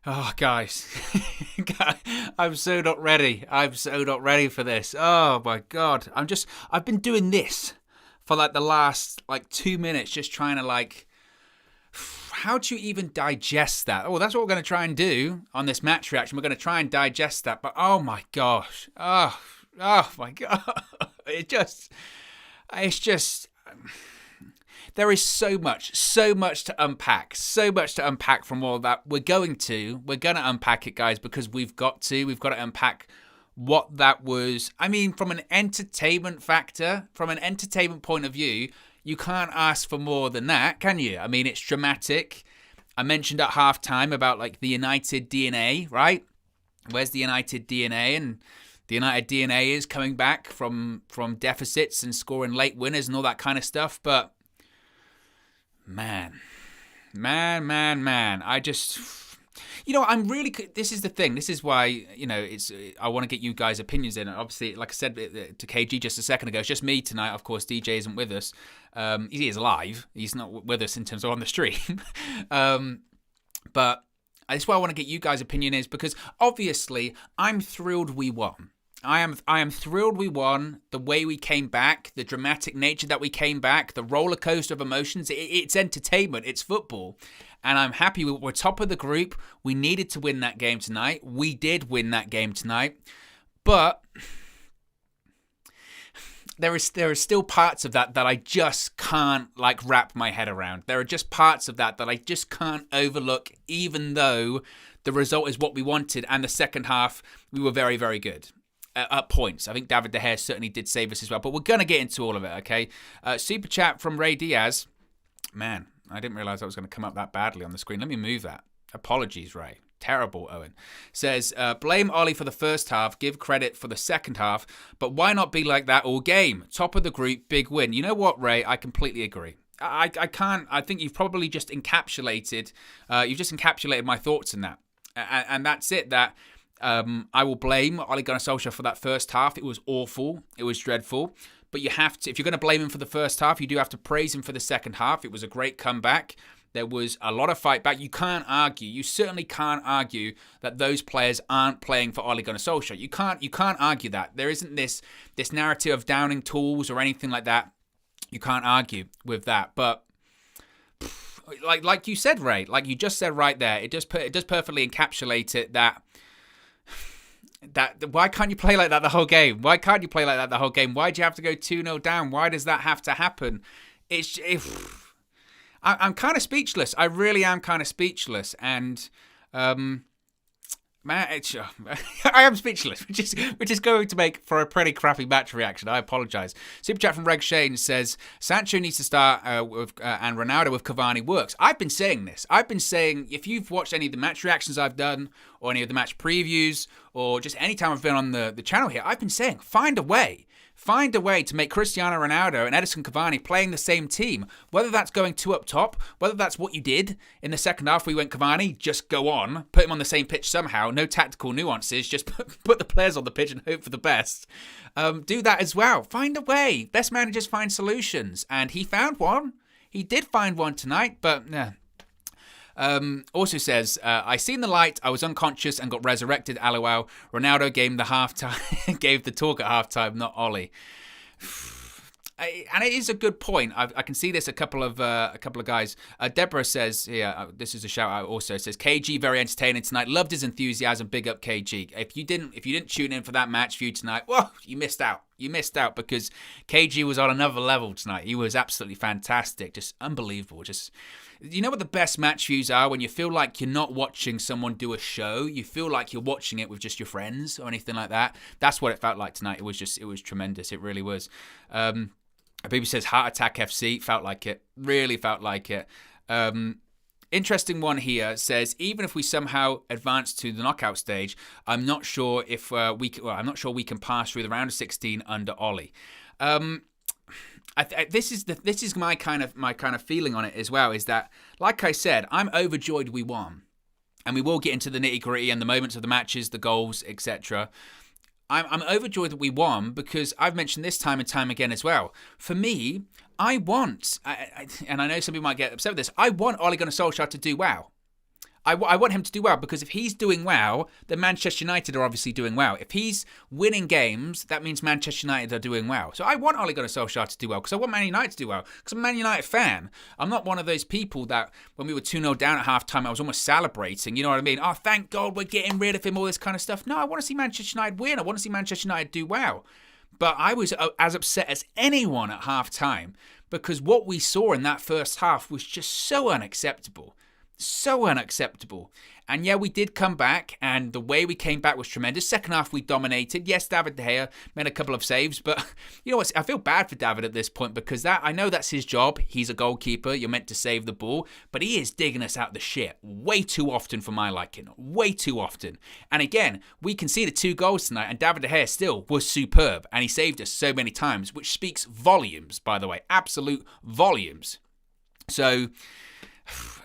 Oh, guys, I'm so not ready. I'm so not ready for this. Oh my God, I've been doing this for like the last like 2 minutes, just trying to like, how do you even digest that? Oh, that's what we're going to try and do on this match reaction. We're going to try and digest that, but oh my gosh, oh my God, it's just. There is so much to unpack from all of that. We're going to unpack it, guys, because we've got to unpack what that was. I mean, from an entertainment factor, from an entertainment point of view, you can't ask for more than that, can you? I mean, it's dramatic. I mentioned at halftime about like the United DNA, right? Where's the United DNA? And the United DNA is coming back from deficits and scoring late winners and all that kind of stuff, but Man. I just, I'm really, this is the thing. This is why, I want to get you guys' opinions in. Obviously, like I said to KG just a second ago, it's just me tonight. Of course, DJ isn't with us. He is live. He's not with us in terms of on the stream. But that's why I want to get you guys' opinion is because obviously I'm thrilled we won. I am thrilled we won, the way we came back, the dramatic nature that we came back, the roller coaster of emotions. It's entertainment, it's football. And I'm happy we're top of the group. We needed to win that game tonight. We did win that game tonight. But there are still parts of that I just can't like wrap my head around. There are just parts of that I just can't overlook, even though the result is what we wanted. And the second half, we were very, very good. At points. I think David De Gea certainly did save us as well. But we're going to get into all of it, okay? Super chat from Ray Diaz. Man, I didn't realise that was going to come up that badly on the screen. Let me move that. Apologies, Ray. Terrible, Owen. Says, blame Ollie for the first half, give credit for the second half, but why not be like that all game? Top of the group, big win. You know what, Ray? I completely agree. I can't. I think you've probably just encapsulated my thoughts in that. And that's it, that I will blame Ole Gunnar Solskjaer for that first half. It was awful. It was dreadful. But you have to, if you're going to blame him for the first half, you do have to praise him for the second half. It was a great comeback. There was a lot of fight back. You can't argue. You certainly can't argue that those players aren't playing for Ole Gunnar Solskjaer. You can't argue that. There isn't this narrative of downing tools or anything like that. You can't argue with that. But like you said, Ray, like you just said right there, it does perfectly encapsulate it that why can't you play like that the whole game? Why can't you play like that the whole game? Why do you have to go 2-0 down? Why does that have to happen? I'm kind of speechless. I really am kind of speechless. And man, I am speechless, which is going to make for a pretty crappy match reaction. I apologise. Super chat from Reg Shane says, Sancho needs to start and Ronaldo with Cavani works. I've been saying this. I've been saying, if you've watched any of the match reactions I've done, or any of the match previews, or just any time I've been on the channel here, I've been saying, find a way. Find a way to make Cristiano Ronaldo and Edison Cavani playing the same team. Whether that's going two up top, whether that's what you did in the second half, we went Cavani, just go on, put him on the same pitch somehow, no tactical nuances, just put the players on the pitch and hope for the best. Do that as well. Find a way. Best managers find solutions. And he found one. He did find one tonight, but yeah. Also says, I seen the light, I was unconscious and got resurrected, lol. Ronaldo gave the talk at halftime, not Ollie. And it is a good point. I can see this a couple of guys. Deborah says here, this is a shout out also, says KG very entertaining tonight. Loved his enthusiasm. Big up KG. If you didn't tune in for that match view tonight, well, you missed out. You missed out because KG was on another level tonight. He was absolutely fantastic. Just unbelievable. Just, you know what the best match views are? When you feel like you're not watching someone do a show. You feel like you're watching it with just your friends or anything like that. That's what it felt like tonight. It was tremendous. It really was. Baby says Heart Attack FC. Felt like it. Really felt like it. Interesting one here says, even if we somehow advance to the knockout stage, I'm not sure if we can pass through the round of 16 under Ollie. This is my kind of feeling on it as well. Is that, like I said, I'm overjoyed we won, and we will get into the nitty gritty and the moments of the matches, the goals, etc. I'm overjoyed that we won because I've mentioned this time and time again as well. For me, I want, and I know some people might get upset with this, I want Ole Gunnar Solskjaer to do well. I want him to do well, because if he's doing well, then Manchester United are obviously doing well. If he's winning games, that means Manchester United are doing well. So I want Ole Gunnar Solskjaer to do well, because I want Man United to do well, because I'm a Man United fan. I'm not one of those people that when we were 2-0 down at half-time, I was almost celebrating. You know what I mean? Oh, thank God we're getting rid of him, all this kind of stuff. No, I want to see Manchester United win. I want to see Manchester United do well. But I was as upset as anyone at half-time, because what we saw in that first half was just so unacceptable. So unacceptable. And yeah, we did come back, and the way we came back was tremendous. Second half, we dominated. Yes, David De Gea made a couple of saves, but you know what? I feel bad for David at this point, because I know that's his job. He's a goalkeeper. You're meant to save the ball, but he is digging us out the shit way too often for my liking. Way too often. And again, we conceded 2 goals tonight, and David De Gea still was superb, and he saved us so many times, which speaks volumes, by the way. Absolute volumes. So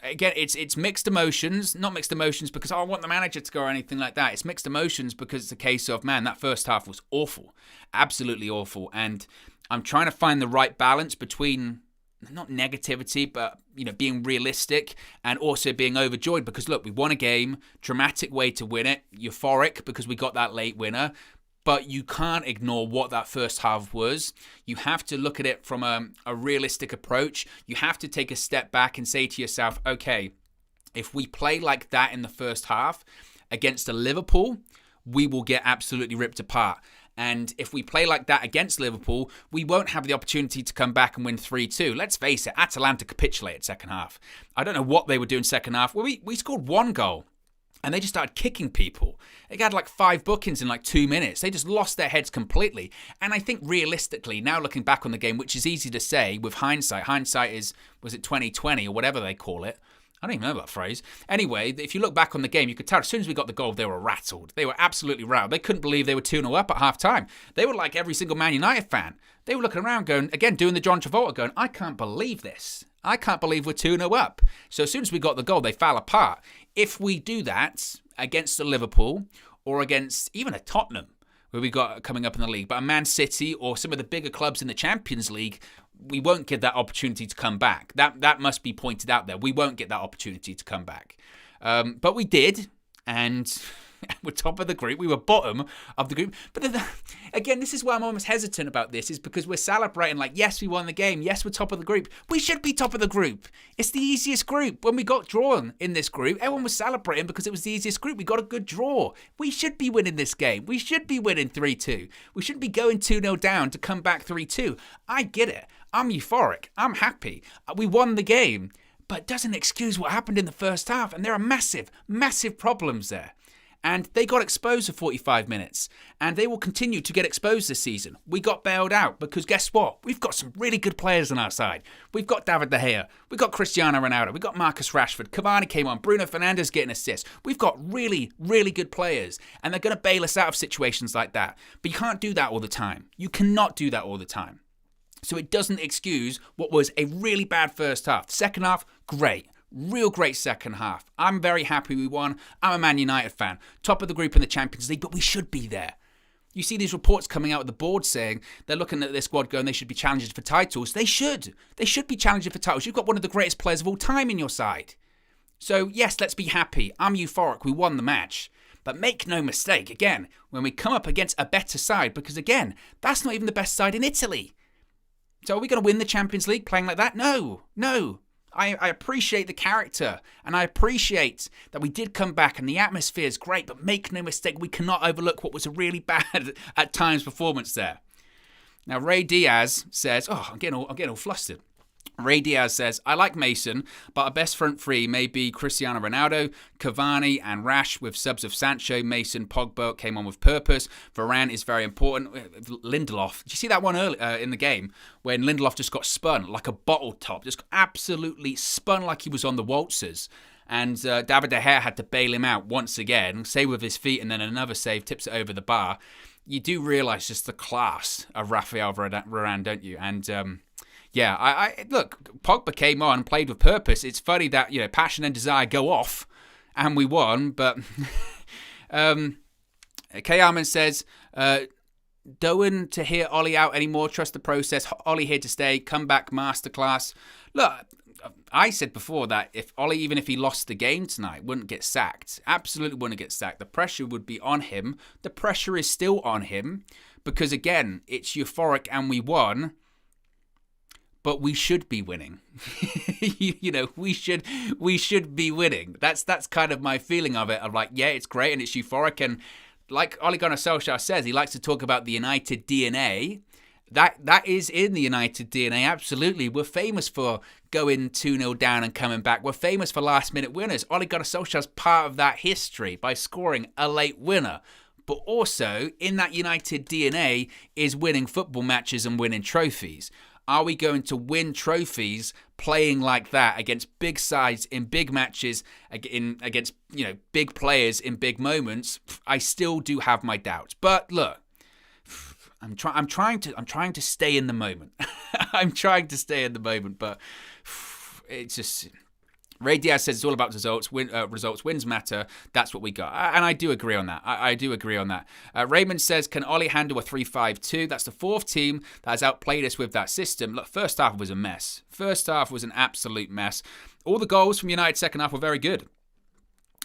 again, it's mixed emotions. Not mixed emotions because I want the manager to go or anything like that. It's mixed emotions because it's a case of, man, that first half was awful. Absolutely awful. And I'm trying to find the right balance between not negativity, but, you know, being realistic and also being overjoyed, because look, we won a game, dramatic way to win it, euphoric because we got that late winner. But you can't ignore what that first half was. You have to look at it from a realistic approach. You have to take a step back and say to yourself, okay, if we play like that in the first half against a Liverpool, we will get absolutely ripped apart. And if we play like that against Liverpool, we won't have the opportunity to come back and win 3-2. Let's face it, Atalanta capitulated second half. I don't know what they were doing second half. Well, we scored 1 goal. And they just started kicking people. They had like 5 bookings in like 2 minutes. They just lost their heads completely. And I think realistically, now looking back on the game, which is easy to say with hindsight is, was it 2020 or whatever they call it? I don't even know that phrase. Anyway, if you look back on the game, you could tell as soon as we got the goal, they were rattled. They were absolutely rattled. They couldn't believe they were 2-0 up at half-time. They were like every single Man United fan. They were looking around going, again, doing the John Travolta going, I can't believe this. I can't believe we're 2-0 up. So as soon as we got the goal, they fell apart. If we do that against a Liverpool or against even a Tottenham, where we got coming up in the league, but a Man City or some of the bigger clubs in the Champions League, we won't get that opportunity to come back. That must be pointed out there. We won't get that opportunity to come back. But we did, and we're top of the group. We were bottom of the group. But again, this is why I'm almost hesitant about this, is because we're celebrating like, yes, we won the game. Yes, we're top of the group. We should be top of the group. It's the easiest group. When we got drawn in this group, everyone was celebrating because it was the easiest group. We got a good draw. We should be winning this game. We should be winning 3-2. We shouldn't be going 2-0 down to come back 3-2. I get it. I'm euphoric. I'm happy. We won the game. But it doesn't excuse what happened in the first half. And there are massive, massive problems there. And they got exposed for 45 minutes. And they will continue to get exposed this season. We got bailed out because guess what? We've got some really good players on our side. We've got David De Gea. We've got Cristiano Ronaldo. We've got Marcus Rashford. Cavani came on. Bruno Fernandes getting assists. We've got really, really good players. And they're going to bail us out of situations like that. But you can't do that all the time. You cannot do that all the time. So it doesn't excuse what was a really bad first half. The second half, great. Real great second half. I'm very happy we won. I'm a Man United fan. Top of the group in the Champions League, but we should be there. You see these reports coming out of the board saying they're looking at their squad going they should be challengers for titles. They should. They should be challenging for titles. You've got one of the greatest players of all time in your side. So yes, let's be happy. I'm euphoric. We won the match. But make no mistake, again, when we come up against a better side, because again, that's not even the best side in Italy. So are we going to win the Champions League playing like that? No. I appreciate the character, and I appreciate that we did come back and the atmosphere is great, but make no mistake, we cannot overlook what was a really bad, at times, performance there. Now, Ray Diaz says, I'm getting all flustered. Ray Diaz says, I like Mason, but our best front three may be Cristiano Ronaldo, Cavani and Rash with subs of Sancho, Mason, Pogba came on with purpose. Varane is very important. Lindelof, did you see that one early in the game when Lindelof just got spun like a bottle top, just absolutely spun like he was on the waltzers. And David De Gea had to bail him out once again, save with his feet and then another save, tips it over the bar. You do realise just the class of Rafael Varane, don't you? And yeah, I look, Pogba came on, played with purpose. It's funny that, you know, passion and desire go off, and we won. But K. Armin says, don't to hear Ollie out anymore. Trust the process. Ollie here to stay. Comeback masterclass. Look, I said before that if Ollie, even if he lost the game tonight, wouldn't get sacked. Absolutely wouldn't get sacked. The pressure would be on him. The pressure is still on him because, again, it's euphoric and we won. But we should be winning. We should be winning. That's kind of my feeling of it. I'm like, yeah, it's great and it's euphoric. And like Ole Gunnar Solskjaer says, he likes to talk about the United DNA. That is in the United DNA, absolutely. We're famous for going 2-0 down and coming back. We're famous for last-minute winners. Ole Gunnar Solskjaer's part of that history by scoring a late winner. But also, in that United DNA is winning football matches and winning trophies. Are we going to win trophies playing like that against big sides in big matches, against big players in big moments? I still do have my doubts. But look, I'm trying to stay in the moment. I'm trying to stay in the moment, but it's just. Ray Diaz says it's all about results. Results, wins matter. That's what we got. And I do agree on that. I do agree on that. Raymond says, can Ollie handle a 3-5-2? That's the fourth team that has outplayed us with that system. Look, first half was a mess. First half was an absolute mess. All the goals from United second half were very good.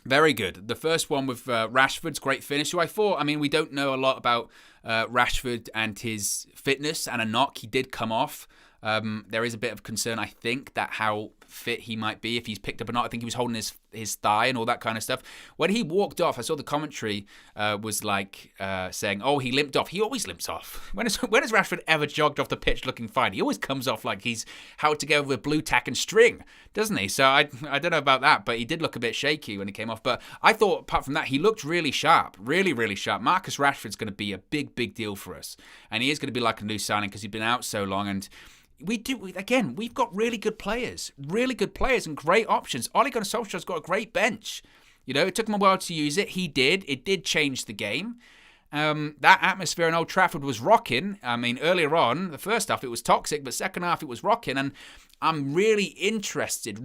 Very good. The first one with Rashford's great finish, who I thought, we don't know a lot about Rashford and his fitness and a knock. He did come off. There is a bit of concern, I think, that how fit he might be if he's picked up or not. I think he was holding his thigh and all that kind of stuff. When he walked off, I saw the commentary was like saying, oh, he limped off. He always limps off. When has Rashford ever jogged off the pitch looking fine? He always comes off like he's held together with blue tack and string, doesn't he? So I don't know about that, but he did look a bit shaky when he came off. But I thought, apart from that, he looked really sharp, really, really sharp. Marcus Rashford's going to be a big, big deal for us. And he is going to be like a new signing because he's been out so long. And we've got really good players and great options. Ole Gunnar Solskjaer's got a great bench. It took him a while to use it. He did. It did change the game. That atmosphere in Old Trafford was rocking. Earlier on, the first half, it was toxic, but second half, it was rocking. And I'm really interested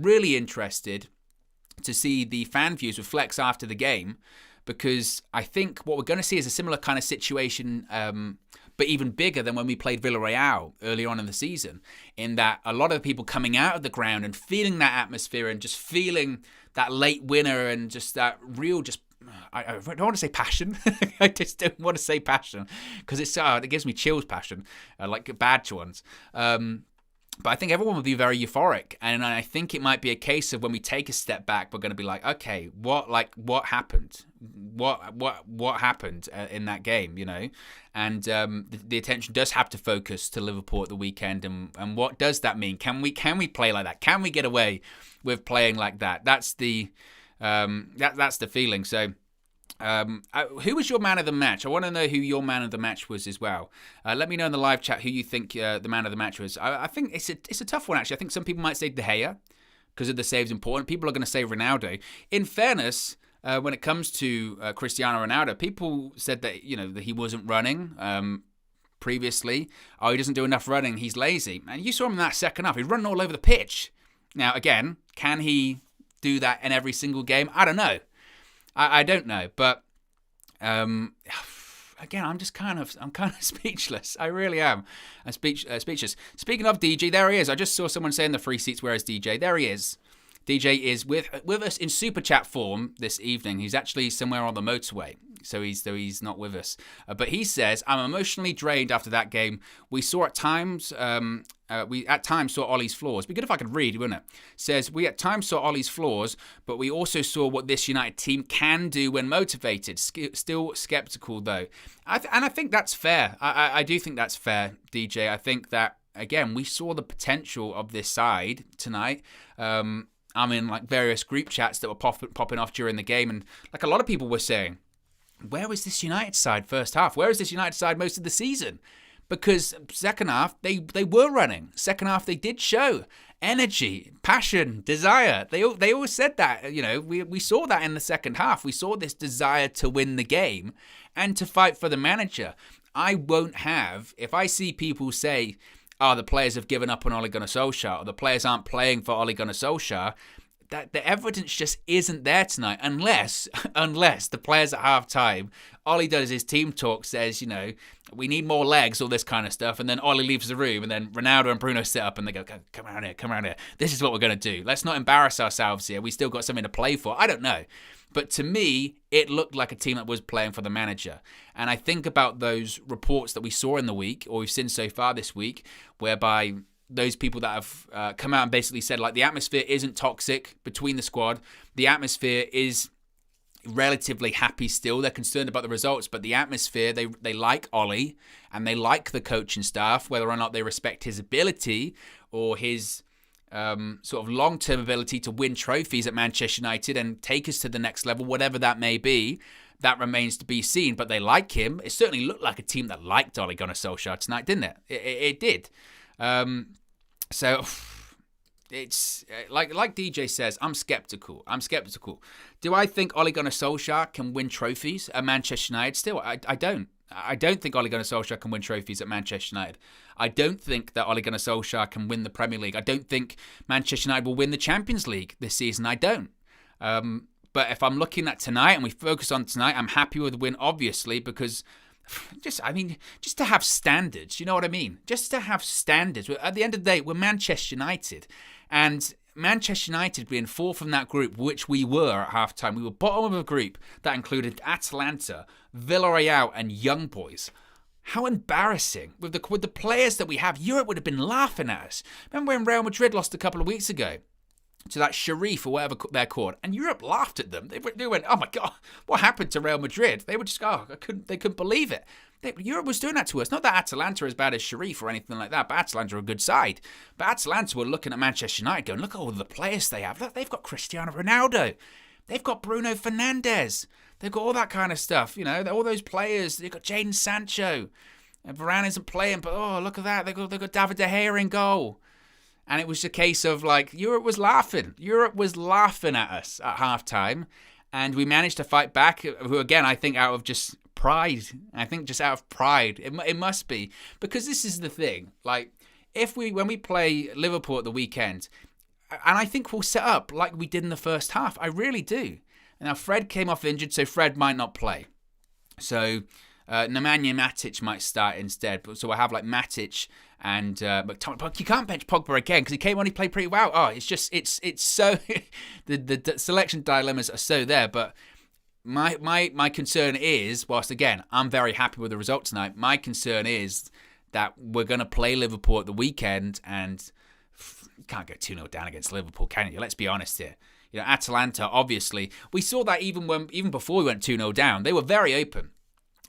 to see the fan views with Flex after the game, because I think what we're going to see is a similar kind of situation, but even bigger than when we played Villarreal early on in the season, in that a lot of the people coming out of the ground and feeling that atmosphere and just feeling that late winner and just that real, I don't want to say passion. I just don't want to say passion because it gives me chills, passion, like bad ones. But I think everyone will be very euphoric, and I think it might be a case of when we take a step back, we're going to be like, okay, what happened? What happened in that game, And the attention does have to focus to Liverpool at the weekend, and what does that mean? Can we play like that? Can we get away with playing like that? That's the feeling. So. Who was your man of the match? I want to know who your man of the match was as well. Let me know in the live chat who you think the man of the match was. I think it's a tough one, actually. I think some people might say De Gea because of the saves important. People are going to say Ronaldo. In fairness, when it comes to Cristiano Ronaldo, people said that that he wasn't running previously. Oh, he doesn't do enough running. He's lazy. And you saw him in that second half. He's running all over the pitch. Now, again, can he do that in every single game? I don't know. I don't know, but again, I'm kind of speechless. I really am. I'm speechless. Speaking of DJ, there he is. I just saw someone saying the free seats. Where is DJ? There he is. DJ is with us in super chat form this evening. He's actually somewhere on the motorway, so he's not with us. But he says, "I'm emotionally drained after that game. We saw at times." We at times saw Ollie's flaws. It'd be good if I could read, wouldn't it? Says, we at times saw Ollie's flaws, but we also saw what this United team can do when motivated. Still sceptical, though. And I think that's fair. I do think that's fair, DJ. I think that, again, we saw the potential of this side tonight. I'm in like various group chats that were popping off during the game, and like a lot of people were saying, where was this United side first half? Where is this United side most of the season? Because second half, they were running. Second half, they did show energy, passion, desire. They always said that. We saw that in the second half. We saw this desire to win the game and to fight for the manager. I won't have, if I see people say, the players have given up on Ole Gunnar Solskjaer, or the players aren't playing for Ole Gunnar Solskjaer, that the evidence just isn't there tonight, unless the players at half-time, Ollie does his team talk, says, we need more legs, all this kind of stuff, and then Ollie leaves the room, and then Ronaldo and Bruno sit up, and they go, come around here. This is what we're going to do. Let's not embarrass ourselves here. We still got something to play for. I don't know. But to me, it looked like a team that was playing for the manager. And I think about those reports that we saw in the week, or we've seen so far this week, whereby those people that have come out and basically said, like, the atmosphere isn't toxic between the squad. The atmosphere is relatively happy still. They're concerned about the results, but the atmosphere, they like Ollie, and they like the coaching staff, whether or not they respect his ability or his sort of long-term ability to win trophies at Manchester United and take us to the next level, whatever that may be. That remains to be seen, but they like him. It certainly looked like a team that liked Ole Gunnar Solskjaer tonight, didn't it? It did. So it's like DJ says, I'm skeptical. Do I think Ole Gunnar Solskjaer can win trophies at Manchester United? Still, I don't. I don't think Ole Gunnar Solskjaer can win trophies at Manchester United. I don't think that Ole Gunnar Solskjaer can win the Premier League. I don't think Manchester United will win the Champions League this season. I don't. But if I'm looking at tonight and we focus on tonight, I'm happy with the win, obviously, because just to have standards, you know what I mean? Just to have standards. At the end of the day, we're Manchester United. And Manchester United being fourth from that group, which we were at halftime, we were bottom of a group that included Atalanta, Villarreal, and Young Boys. How embarrassing. With the players that we have, Europe would have been laughing at us. Remember when Real Madrid lost a couple of weeks ago to that Sharif or whatever they're called, and Europe laughed at them. They went, oh my God, what happened to Real Madrid? They were just, they couldn't believe it. Europe was doing that to us. Not that Atalanta are as bad as Sharif or anything like that, but Atalanta are a good side. But Atalanta were looking at Manchester United going, look at all the players they have. Look, they've got Cristiano Ronaldo. They've got Bruno Fernandes. They've got all that kind of stuff. All those players. They've got Jadon Sancho. And Varane isn't playing, but look at that. They've got David De Gea in goal. And it was a case of, like, Europe was laughing. Europe was laughing at us at halftime. And we managed to fight back, who, again, I think out of just pride. I think just out of pride. It must be. Because this is the thing. Like, when we play Liverpool at the weekend, and I think we'll set up like we did in the first half. I really do. Now, Fred came off injured, so Fred might not play. So Nemanja Matic might start instead. So we'll have, like, Matic and but you can't bench Pogba again because he came on, he played pretty well. It's so the selection dilemmas are so there. But my concern is, whilst again I'm very happy with the result tonight, my concern is that we're going to play Liverpool at the weekend and you can't go 2-0 down against Liverpool, can you? Let's be honest here. Atalanta, obviously, we saw that even before we went 2-0 down, they were very open.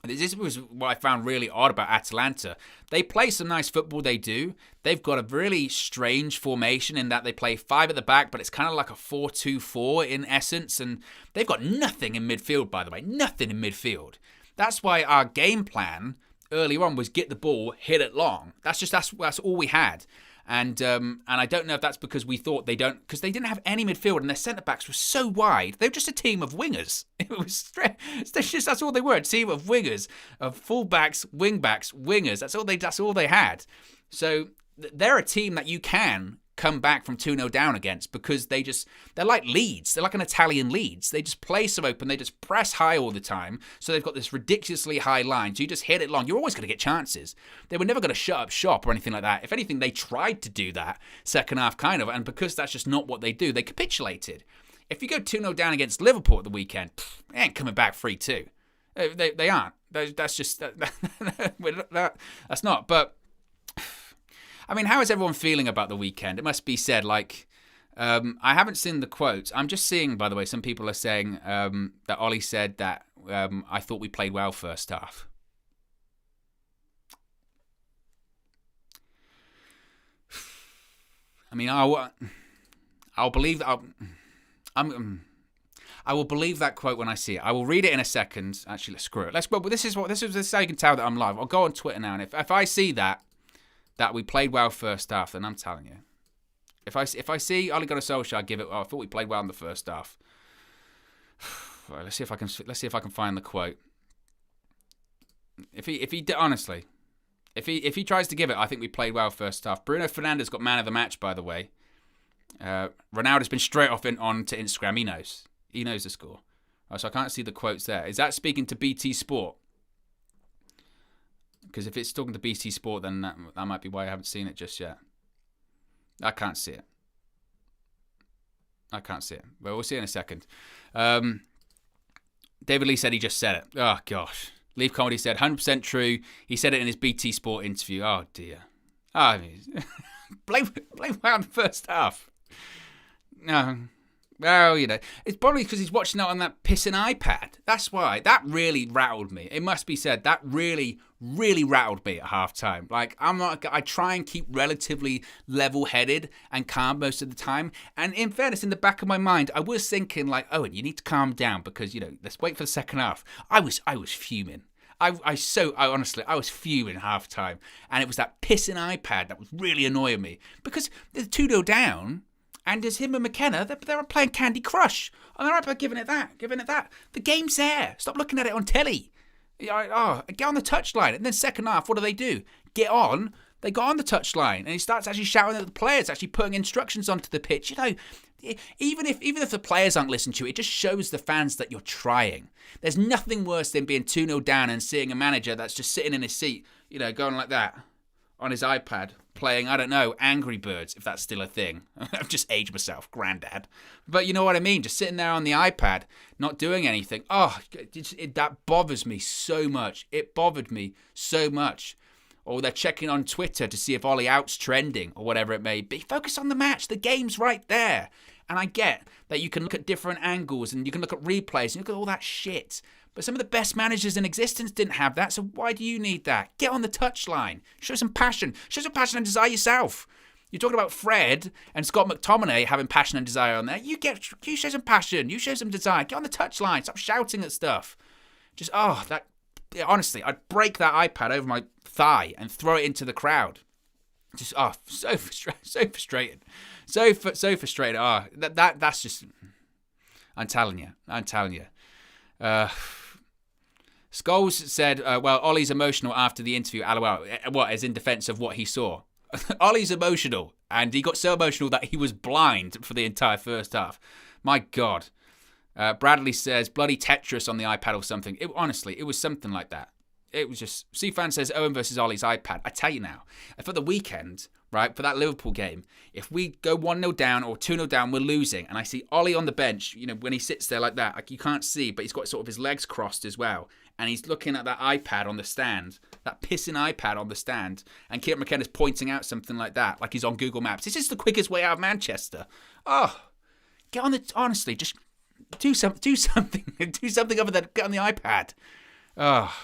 This was what I found really odd about Atalanta. They play some nice football, they do. They've got a really strange formation in that they play 5 at the back, but it's kind of like a 4-2-4 in essence. And they've got nothing in midfield, by the way. Nothing in midfield. That's why our game plan earlier on was get the ball, hit it long. That's all we had. And I don't know if that's because we thought because they didn't have any midfield and their centre-backs were so wide. They were just a team of wingers. That's all they were, a team of wingers, of full-backs, wing-backs, wingers. That's all they had. So they're a team that you can come back from 2-0 down against because they're like Leeds. They're like an Italian Leeds. They just play so open. They just press high all the time. So they've got this ridiculously high line. So you just hit it long. You're always going to get chances. They were never going to shut up shop or anything like that. If anything, they tried to do that second half kind of. And because that's just not what they do, they capitulated. If you go 2-0 down against Liverpool at the weekend, they ain't coming back 3-2. They aren't. That's just... that's not. But... I mean, how is everyone feeling about the weekend? It must be said, like, I haven't seen the quotes. I'm just seeing, by the way, some people are saying that Ollie said that I thought we played well first half. I mean, I'll believe that. I will believe that quote when I see it. I will read it in a second. Actually, screw it. This is how you can tell that I'm live. I'll go on Twitter now, and if I see that we played well first half, then I'm telling you. If I see Ole Gunnar Solskjaer give it, I thought we played well in the first half. Right, let's see if I can find the quote. If he honestly, if he tries to give it, I think we played well first half. Bruno Fernandes got man of the match, by the way. Ronaldo's been straight off on to Instagram. He knows. He knows the score. Oh, so I can't see the quotes there. Is that speaking to BT Sport? Because if it's talking to BT Sport, then that might be why I haven't seen it just yet. I can't see it. Well, we'll see in a second. David Lee said he just said it. Oh, gosh. Leaf Comedy said, 100% true. He said it in his BT Sport interview. Oh, dear. Oh, blame on the first half. No. Well, it's probably because he's watching it on that pissing iPad. That's why. That really rattled me. It must be said, that really, really rattled me at halftime. Like, I try and keep relatively level-headed and calm most of the time. And in fairness, in the back of my mind, I was thinking, like, Owen, you need to calm down because, let's wait for the second half. I was fuming. I honestly, I was fuming halftime. And it was that pissing iPad that was really annoying me. Because they're 2-0 down. And there's him and McKenna, they're playing Candy Crush. And they're right giving it that. The game's there. Stop looking at it on telly. Get on the touchline. And then second half, what do? Get on. They got on the touchline. And he starts actually shouting at the players, actually putting instructions onto the pitch. Even if the players aren't listening to you, it just shows the fans that you're trying. There's nothing worse than being 2-0 down and seeing a manager that's just sitting in his seat, going like that on his iPad. Playing, I don't know, Angry Birds, if that's still a thing. I've just aged myself, granddad. But you know what I mean? Just sitting there on the iPad, not doing anything. Oh, that bothers me so much. It bothered me so much. Or they're checking on Twitter to see if Ollie Out's trending or whatever it may be. Focus on the match. The game's right there. And I get that you can look at different angles and you can look at replays and look at all that shit. But some of the best managers in existence didn't have that, so why do you need that? Get on the touchline. Show some passion. Show some passion and desire yourself. You're talking about Fred and Scott McTominay having passion and desire on there. You show some passion. You show some desire. Get on the touchline. Stop shouting at stuff. Honestly, I'd break that iPad over my thigh and throw it into the crowd. So frustrated. So frustrated. That's just... I'm telling you. Scholes said, well, Ollie's emotional after the interview. LOL. What, as in defense of what he saw? Ollie's emotional, and he got so emotional that he was blind for the entire first half. My God. Bradley says, bloody Tetris on the iPad or something. Honestly, it was something like that. It was just... C-Fan says, Owen versus Ollie's iPad. I tell you now, for the weekend, right, for that Liverpool game, if we go 1-0 down or 2-0 down, we're losing, and I see Ollie on the bench, when he sits there like that, you can't see, but he's got sort of his legs crossed as well, and he's looking at that iPad on the stand, that pissing iPad on the stand, and Kieran McKenna's pointing out something like that, like he's on Google Maps. It's just the quickest way out of Manchester. Oh, get on the... Honestly, just do something. Do something other than get on the iPad. Oh...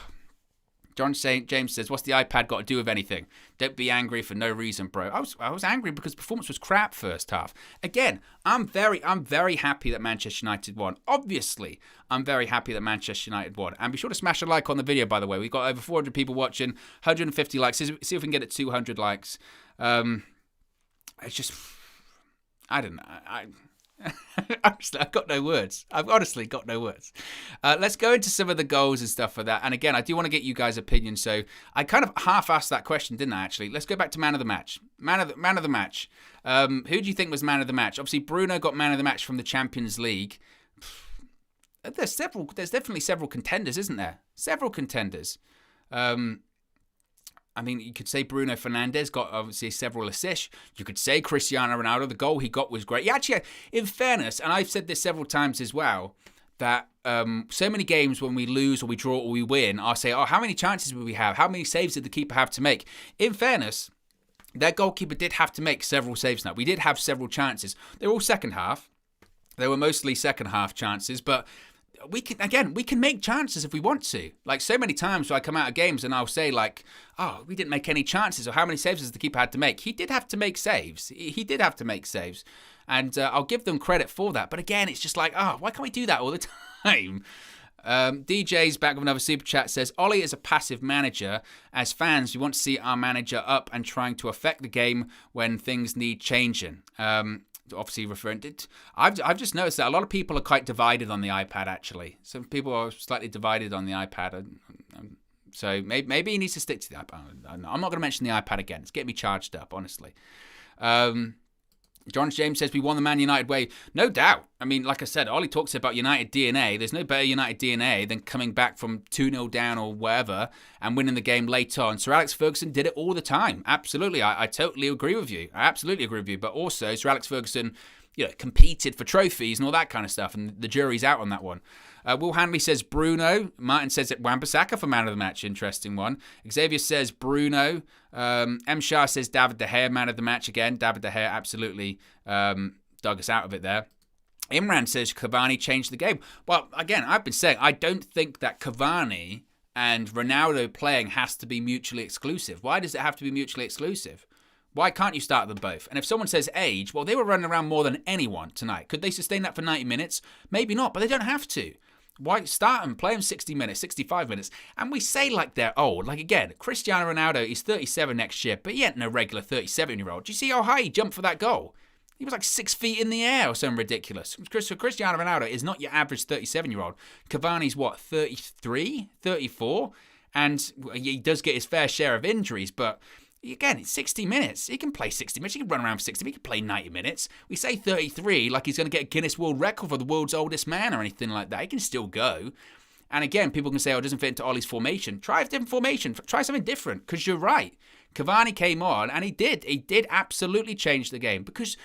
John St. James says, what's the iPad got to do with anything? Don't be angry for no reason, bro. I was angry because performance was crap first half. Again, I'm very happy that Manchester United won. Obviously, I'm very happy that Manchester United won. And be sure to smash a like on the video, by the way. We've got over 400 people watching, 150 likes. See if we can get it 200 likes. It's just... I don't know. Honestly, I've got no words. I've honestly got no words. Let's go into some of the goals and stuff for that. And again, I do want to get you guys' opinions. So I kind of half-asked that question, didn't I, actually? Let's go back to man of the match. Man of the match. Who do you think was man of the match? Obviously, Bruno got man of the match from the Champions League. There's definitely several contenders, isn't there? Several contenders. I mean, you could say Bruno Fernandes got obviously several assists. You could say Cristiano Ronaldo. The goal he got was great. He actually, in fairness, and I've said this several times as well, that so many games when we lose or we draw or we win, I'll say, how many chances will we have? How many saves did the keeper have to make? In fairness, their goalkeeper did have to make several saves now. We did have several chances. They were all second half. They were mostly second half chances, but we can make chances if we want to. Like so many times I come out of games and I'll say like, we didn't make any chances, or how many saves does the keeper had to make? He did have to make saves. He did have to make saves. And I'll give them credit for that. But again, it's just like, why can't we do that all the time? DJ's back with another super chat, says, Ollie is a passive manager. As fans, we want to see our manager up and trying to affect the game when things need changing. Obviously referring to... I've just noticed that a lot of people are quite divided on the iPad, actually. Some people are slightly divided on the iPad. So maybe he needs to stick to the iPad. I'm not going to mention the iPad again. It's getting me charged up, honestly. John James says we won the Man United way. No doubt. I mean, like I said, Ollie talks about United DNA. There's no better United DNA than coming back from 2-0 down or whatever and winning the game late on. Sir Alex Ferguson did it all the time. Absolutely. I totally agree with you. I absolutely agree with you. But also, Sir Alex Ferguson, competed for trophies and all that kind of stuff. And the jury's out on that one. Will Hanley says Bruno. Martin says it Wan-Bissaka for man of the match. Interesting one. Xavier says Bruno. M. Shah says David De Gea, man of the match again. David De Gea absolutely dug us out of it there. Imran says Cavani changed the game. Well, again, I've been saying I don't think that Cavani and Ronaldo playing has to be mutually exclusive. Why does it have to be mutually exclusive? Why can't you start them both? And if someone says age, well, they were running around more than anyone tonight. Could they sustain that for 90 minutes? Maybe not, but they don't have to. Why start them, play them 60 minutes, 65 minutes, and we say like they're old. Like again, Cristiano Ronaldo, he's 37 next year, but he ain't no regular 37-year-old. Do you see how high he jumped for that goal? He was like 6 feet in the air or something ridiculous. So Cristiano Ronaldo is not your average 37-year-old. Cavani's what, 33, 34? And he does get his fair share of injuries, but again, it's 60 minutes. He can play 60 minutes. He can run around for 60 minutes. He can play 90 minutes. We say 33 like he's going to get a Guinness World Record for the world's oldest man or anything like that. He can still go. And again, people can say, oh, it doesn't fit into Ollie's formation. Try a different formation. Try something different, because you're right. Cavani came on, and he did. He did absolutely change the game, because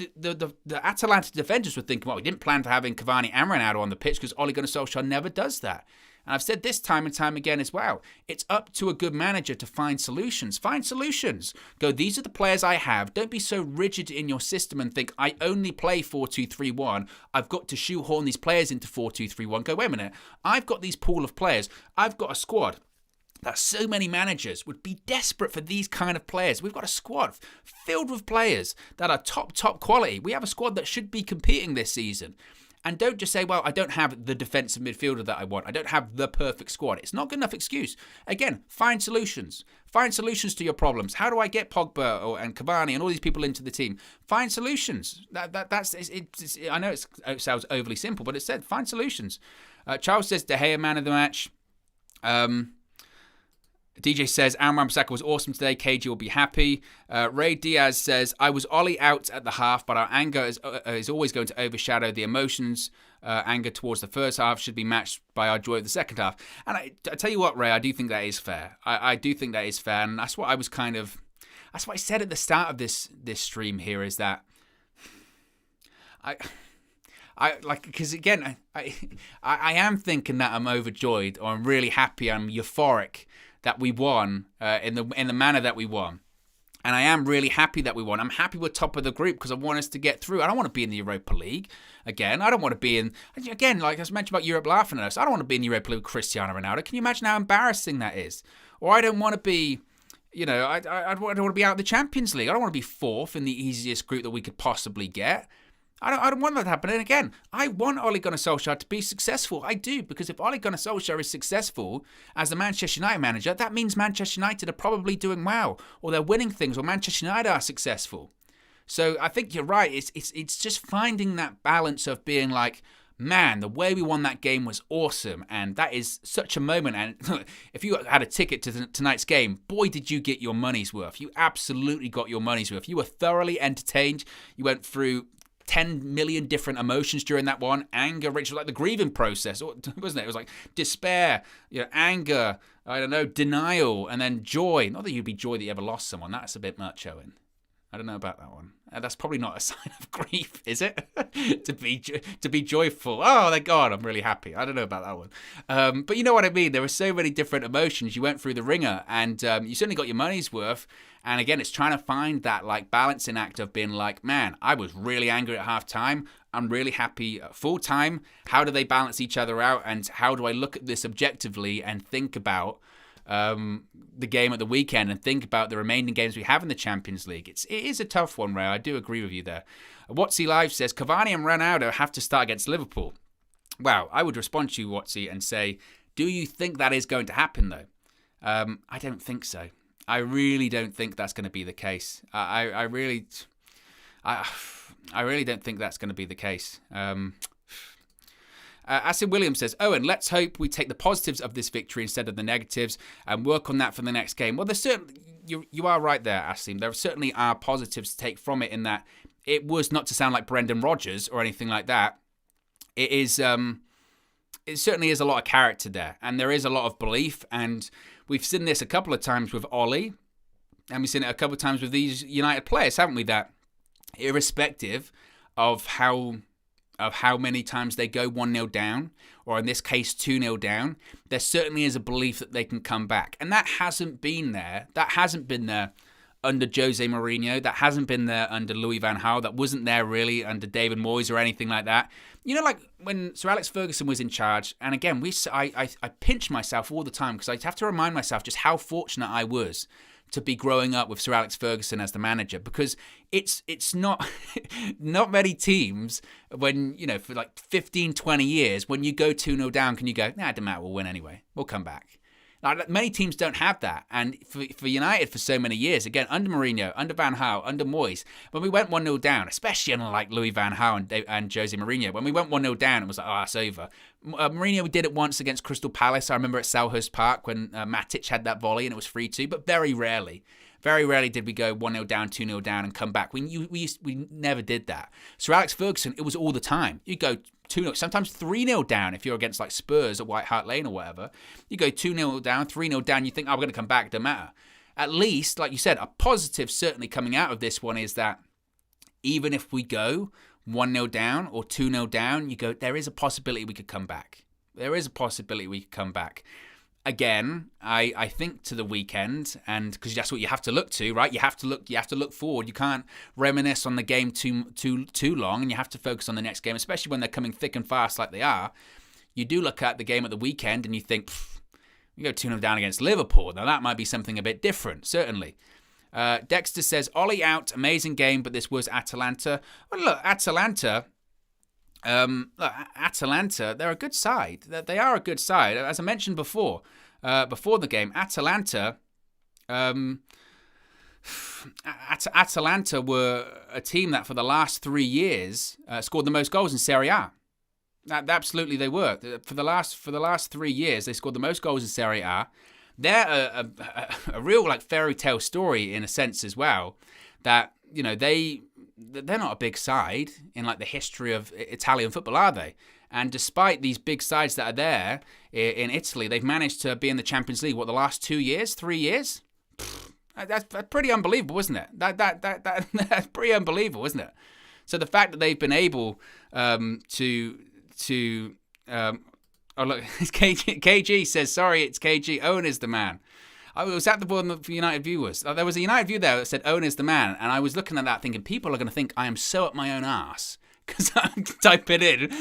the Atalanta defenders were thinking, well, we didn't plan for having Cavani and Ronaldo on the pitch because Ole Gunnar Solskjaer never does that. And I've said this time and time again as well. It's up to a good manager to find solutions. Find solutions. Go, these are the players I have. Don't be so rigid in your system and think, I only play 4-2-3-1. I've got to shoehorn these players into 4-2-3-1. Go, wait a minute. I've got these pool of players. I've got a squad that so many managers would be desperate for these kind of players. We've got a squad filled with players that are top quality. We have a squad that should be competing this season. And don't just say, well, I don't have the defensive midfielder that I want. I don't have the perfect squad. It's not good enough excuse. Again, find solutions. Find solutions to your problems. How do I get Pogba and Cavani and all these people into the team? Find solutions. That's. I know it sounds overly simple, but it said find solutions. Charles says De Gea man of the match. DJ says, Wan-Bissaka was awesome today. KG will be happy. Ray Diaz says, I was Ollie out at the half, but our anger is always going to overshadow the emotions. Anger towards the first half should be matched by our joy of the second half. And I tell you what, Ray, I do think that is fair. I do think that is fair. And that's what I was that's what I said at the start of this stream here, is that I like, because again, I am thinking that I'm overjoyed, or I'm really happy, I'm euphoric that we won in the manner that we won. And I am really happy that we won. I'm happy we're top of the group because I want us to get through. I don't want to be in the Europa League again. I don't want to be in, again, like I mentioned about Europe laughing at us, I don't want to be in the Europa League with Cristiano Ronaldo. Can you imagine how embarrassing that is? Or I don't want to be, I don't want to be out of the Champions League. I don't want to be fourth in the easiest group that we could possibly get. I don't want that to happen. And again, I want Ole Gunnar Solskjaer to be successful. I do, because if Ole Gunnar Solskjaer is successful as the Manchester United manager, that means Manchester United are probably doing well, or they're winning things, or Manchester United are successful. So I think you're right. It's just finding that balance of being like, man, the way we won that game was awesome, and that is such a moment. And if you had a ticket to tonight's game, boy, did you get your money's worth. You absolutely got your money's worth. You were thoroughly entertained. You went through 10 million different emotions during that one. Anger, which was like the grieving process, wasn't it? It was like despair, anger, I don't know, denial, and then joy. Not that you'd be joy that you ever lost someone. That's a bit much, Owen. I don't know about that one. That's probably not a sign of grief, is it? to be joyful. Oh, thank God, I'm really happy. I don't know about that one. But you know what I mean? There were so many different emotions. You went through the ringer, and you certainly got your money's worth. And again, it's trying to find that like balancing act of being like, man, I was really angry at half time. I'm really happy at full time. How do they balance each other out? And how do I look at this objectively and think about the game at the weekend and think about the remaining games we have in the Champions League? It is a tough one, Ray. I do agree with you there. Watsy Live says, Cavani and Ronaldo have to start against Liverpool. Wow, I would respond to you, Watsy, and say, do you think that is going to happen, though? I don't think so. I really don't think that's going to be the case. I really don't think that's going to be the case. Asim Williams says, Owen, let's hope we take the positives of this victory instead of the negatives and work on that for the next game. Well, there's certainly, you are right there, Asim. There certainly are positives to take from it, in that it was, not to sound like Brendan Rodgers or anything like that, it is, it certainly is a lot of character there, and there is a lot of belief, and we've seen this a couple of times with Ollie, and we've seen it a couple of times with these United players, haven't we, that irrespective of how many times they go 1-0 down, or in this case 2-0 down, there certainly is a belief that they can come back. And that hasn't been there. That hasn't been there under Jose Mourinho. That hasn't been there under Louis van Gaal. That wasn't there really under David Moyes or anything like that. You know, like when Sir Alex Ferguson was in charge, and again, I pinch myself all the time because I have to remind myself just how fortunate I was to be growing up with Sir Alex Ferguson as the manager, because it's not many teams when, you know, for like 15, 20 years, when you go 2-0 down, can you go, nah, it doesn't matter, we'll win anyway, we'll come back. Now, many teams don't have that, and for United for so many years, again, under Mourinho, under Van Gaal, under Moyes, when we went 1-0 down, especially under like Louis van Gaal and Jose Mourinho, when we went 1-0 down, it was like, oh, it's over. Mourinho did it once against Crystal Palace, I remember at Selhurst Park when Matic had that volley and it was 3-2, but very rarely did we go 1-0 down, 2-0 down and come back. We never did that. Sir Alex Ferguson, it was all the time. You go 2-0, sometimes 3-0 down if you're against like Spurs at White Hart Lane or whatever. You go 2-0 down, 3-0 down, you think, oh, we're going to come back, don't matter. At least, like you said, a positive certainly coming out of this one is that even if we go 1-0 down or 2-0 down, you go, there is a possibility we could come back. There is a possibility we could come back. Again, I think to the weekend, and because that's what you have to look to, right? You have to look forward. You can't reminisce on the game too long, and you have to focus on the next game, especially when they're coming thick and fast like they are. You do look at the game at the weekend, and you think, you go 2-0 down against Liverpool. Now that might be something a bit different, certainly. Dexter says, Ollie out, amazing game, but this was Atalanta. Well, look, Atalanta, they're a good side. They are a good side. As I mentioned before the game, Atalanta were a team that for the last 3 years scored the most goals in Serie A. Absolutely, they were. For the last 3 years, they scored the most goals in Serie A. They're a real like fairy tale story in a sense as well. That, you know, they're not a big side in like the history of Italian football, are they? And despite these big sides that are there in Italy, they've managed to be in the Champions League, the last 2 years, 3 years? That's pretty unbelievable, isn't it? That's pretty unbelievable, isn't it? So the fact that they've been able oh, look, KG says, sorry, it's KG. Owen is the man. I was at the board for United viewers. There was a United view there that said, Owen is the man. And I was looking at that thinking, people are going to think I am so up my own arse. Because I type it in,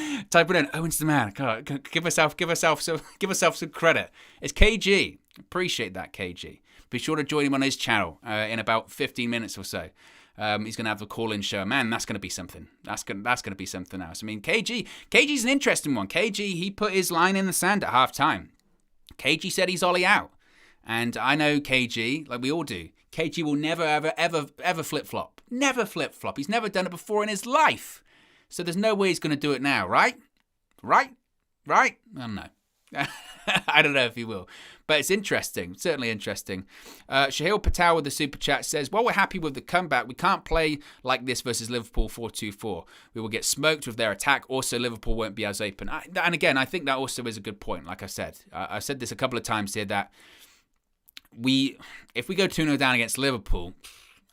Owen's the man. God, give herself some credit. It's KG. Appreciate that, KG. Be sure to join him on his channel in about 15 minutes or so. He's going to have a call-in show. Man, that's going to be something. That's going to be something else. I mean, KG's an interesting one. KG, he put his line in the sand at half-time. KG said he's Ollie out. And I know KG, like we all do. KG will never, ever flip-flop. Never flip-flop. He's never done it before in his life. So there's no way he's going to do it now, right? Right? I don't know. I don't know if he will. But it's interesting. Certainly interesting. Shahil Patel with the super chat says, well, we're happy with the comeback. We can't play like this versus Liverpool 4-2-4. We will get smoked with their attack. Also, Liverpool won't be as open. And again, I think that also is a good point. Like I said, I said this a couple of times here that if we go 2-0 down against Liverpool,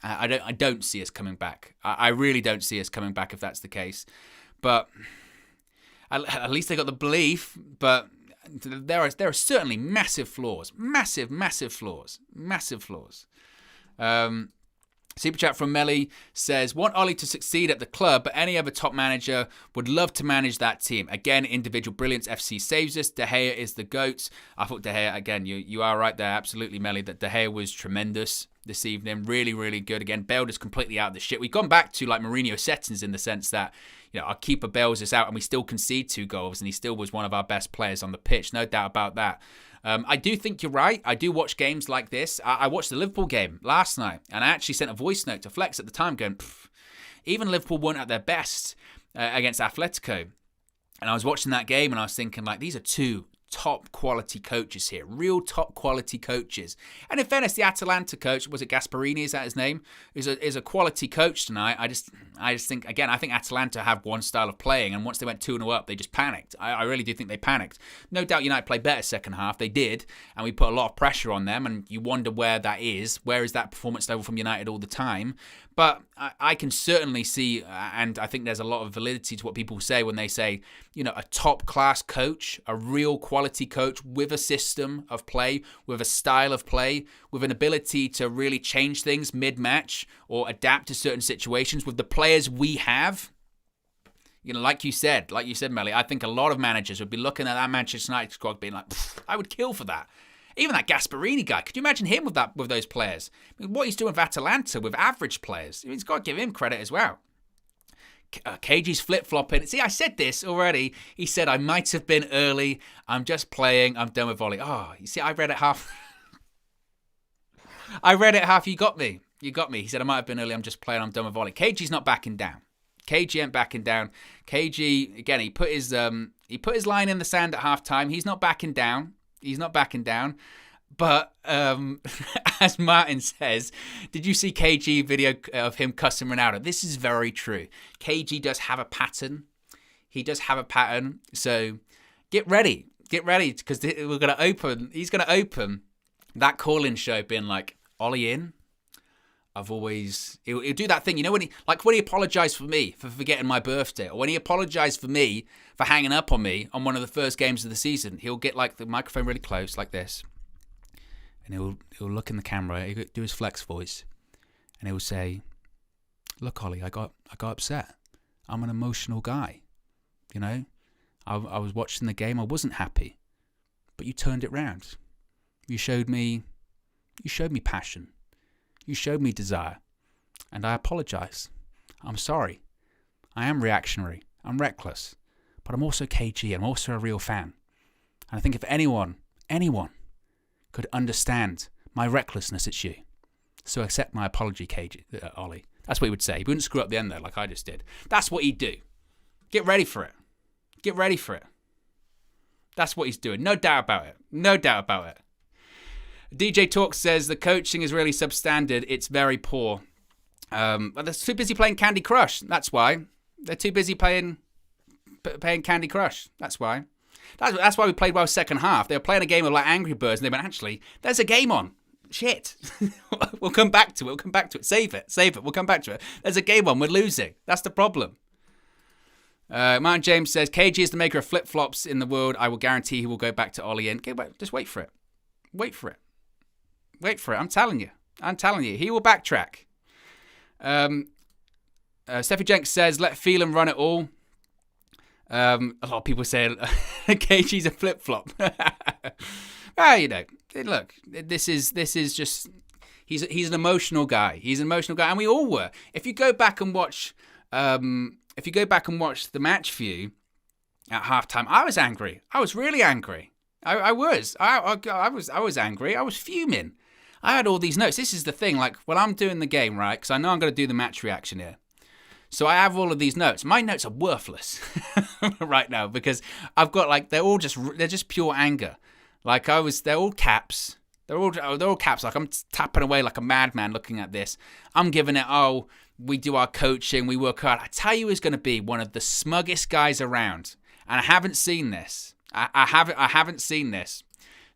I don't see us coming back. I really don't see us coming back if that's the case. But at least they got the belief. But there are certainly massive flaws. Massive flaws. Super chat from Melly says, want Ollie to succeed at the club, but any other top manager would love to manage that team. Again, individual brilliance. FC saves us. De Gea is the GOAT. I thought De Gea, again, you are right there. Absolutely, Melly, that De Gea was tremendous this evening. Really, really good. Again, bailed us completely out of the shit. We've gone back to like Mourinho settings in the sense that, you know, our keeper bails us out and we still concede 2 goals and he still was one of our best players on the pitch. No doubt about that. I do think you're right. I do watch games like this. I watched the Liverpool game last night and I actually sent a voice note to Flex at the time going, even Liverpool weren't at their best against Atletico. And I was watching that game and I was thinking, like, these are two top quality coaches here, real top quality coaches. And in fairness, the Atalanta coach, was it Gasparini? Is that his name? Is a quality coach tonight. I just think, again, I think Atalanta have one style of playing, and once they went 2-0 up, they just panicked. I really do think they panicked. No doubt United played better second half. They did, and we put a lot of pressure on them, and you wonder where that is. Where is that performance level from United all the time? But I can certainly see, and I think there's a lot of validity to what people say when they say, a top-class coach, a real quality coach with a system of play, with a style of play, with an ability to really change things mid-match or adapt to certain situations with the players we have. Like you said, Melly, I think a lot of managers would be looking at that Manchester United squad being like, I would kill for that. Even that Gasparini guy, could you imagine him with those players? I mean, what he's doing with Atalanta with average players, he's got to give him credit as well. KG's flip-flopping. See, I said this already. He said, I might have been early. I'm just playing. I'm done with volley. Oh, you see, I read it half. You got me. He said, I might have been early. I'm just playing. I'm done with volley. KG's not backing down. KG ain't backing down. KG, again, he put his line in the sand at halftime. He's not backing down. But as Martin says, did you see KG video of him cussing Ronaldo? This is very true. KG does have a pattern. So get ready, because he's going to open that call-in show being like, Ollie in. He'll do that thing, when he apologized for me for forgetting my birthday, or when he apologized for me for hanging up on me on one of the first games of the season. He'll get like the microphone really close like this, and he'll look in the camera, he'll do his flex voice, and he'll say, look, Ollie, I got upset. I'm an emotional guy. I was watching the game, I wasn't happy, but you turned it round. You showed me passion. You showed me desire, and I apologize. I'm sorry. I am reactionary. I'm reckless, but I'm also KG. I'm also a real fan. And I think if anyone could understand my recklessness, it's you. So accept my apology, KG, Ollie. That's what he would say. He wouldn't screw up the end there like I just did. That's what he'd do. Get ready for it. That's what he's doing. No doubt about it. DJ Talk says the coaching is really substandard. It's very poor. But they're too busy playing Candy Crush. That's why. They're too busy playing Candy Crush. That's why. That's why we played well second half. They were playing a game of like Angry Birds, and they went, actually, there's a game on. Shit. We'll come back to it. Save it. We'll come back to it. There's a game on. We're losing. That's the problem. Martin James says, KG is the maker of flip-flops in the world. I will guarantee he will go back to Ollie in. Just wait for it. I'm telling you. He will backtrack. Steffi Jenks says, let Phelan run it all. A lot of people say KG's a flip-flop. Look, this is just, he's an emotional guy. And we all were. If you go back and watch the match view at halftime, I was angry. I was really angry. I was angry. I was fuming. I had all these notes. This is the thing, like, when I'm doing the game, right, because I know I'm going to do the match reaction here. So I have all of these notes. My notes are worthless right now because I've got, they're just pure anger. They're all caps. They're all caps. Like, I'm tapping away like a madman looking at this. I'm giving it, we do our coaching, we work hard. I tell you who's going to be one of the smuggest guys around. And I haven't seen this. I haven't seen this.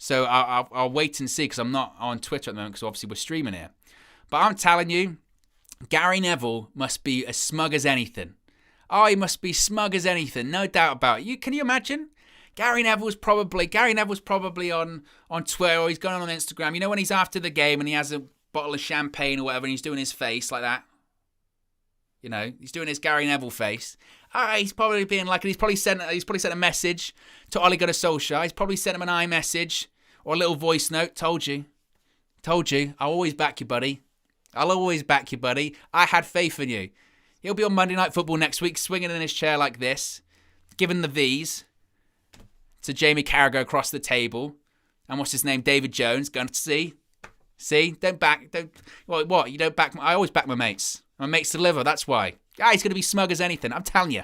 So I'll wait and see because I'm not on Twitter at the moment because obviously we're streaming here. But I'm telling you, Gary Neville must be as smug as anything. He must be smug as anything, no doubt about it. Can you imagine? Gary Neville's probably on Twitter or he's going on Instagram. When he's after the game and he has a bottle of champagne or whatever and he's doing his face like that. He's doing his Gary Neville face. He's probably being like, he's probably sent a message to Ole Gunnar Solskjaer. He's probably sent him an iMessage or a little voice note. Told you. I'll always back you, buddy. I had faith in you. He'll be on Monday Night Football next week, swinging in his chair like this, giving the V's to Jamie Carragher across the table. And what's his name? David Jones. Going to see? You don't back. I always back my mates. My mates deliver. That's why. He's going to be smug as anything. I'm telling you.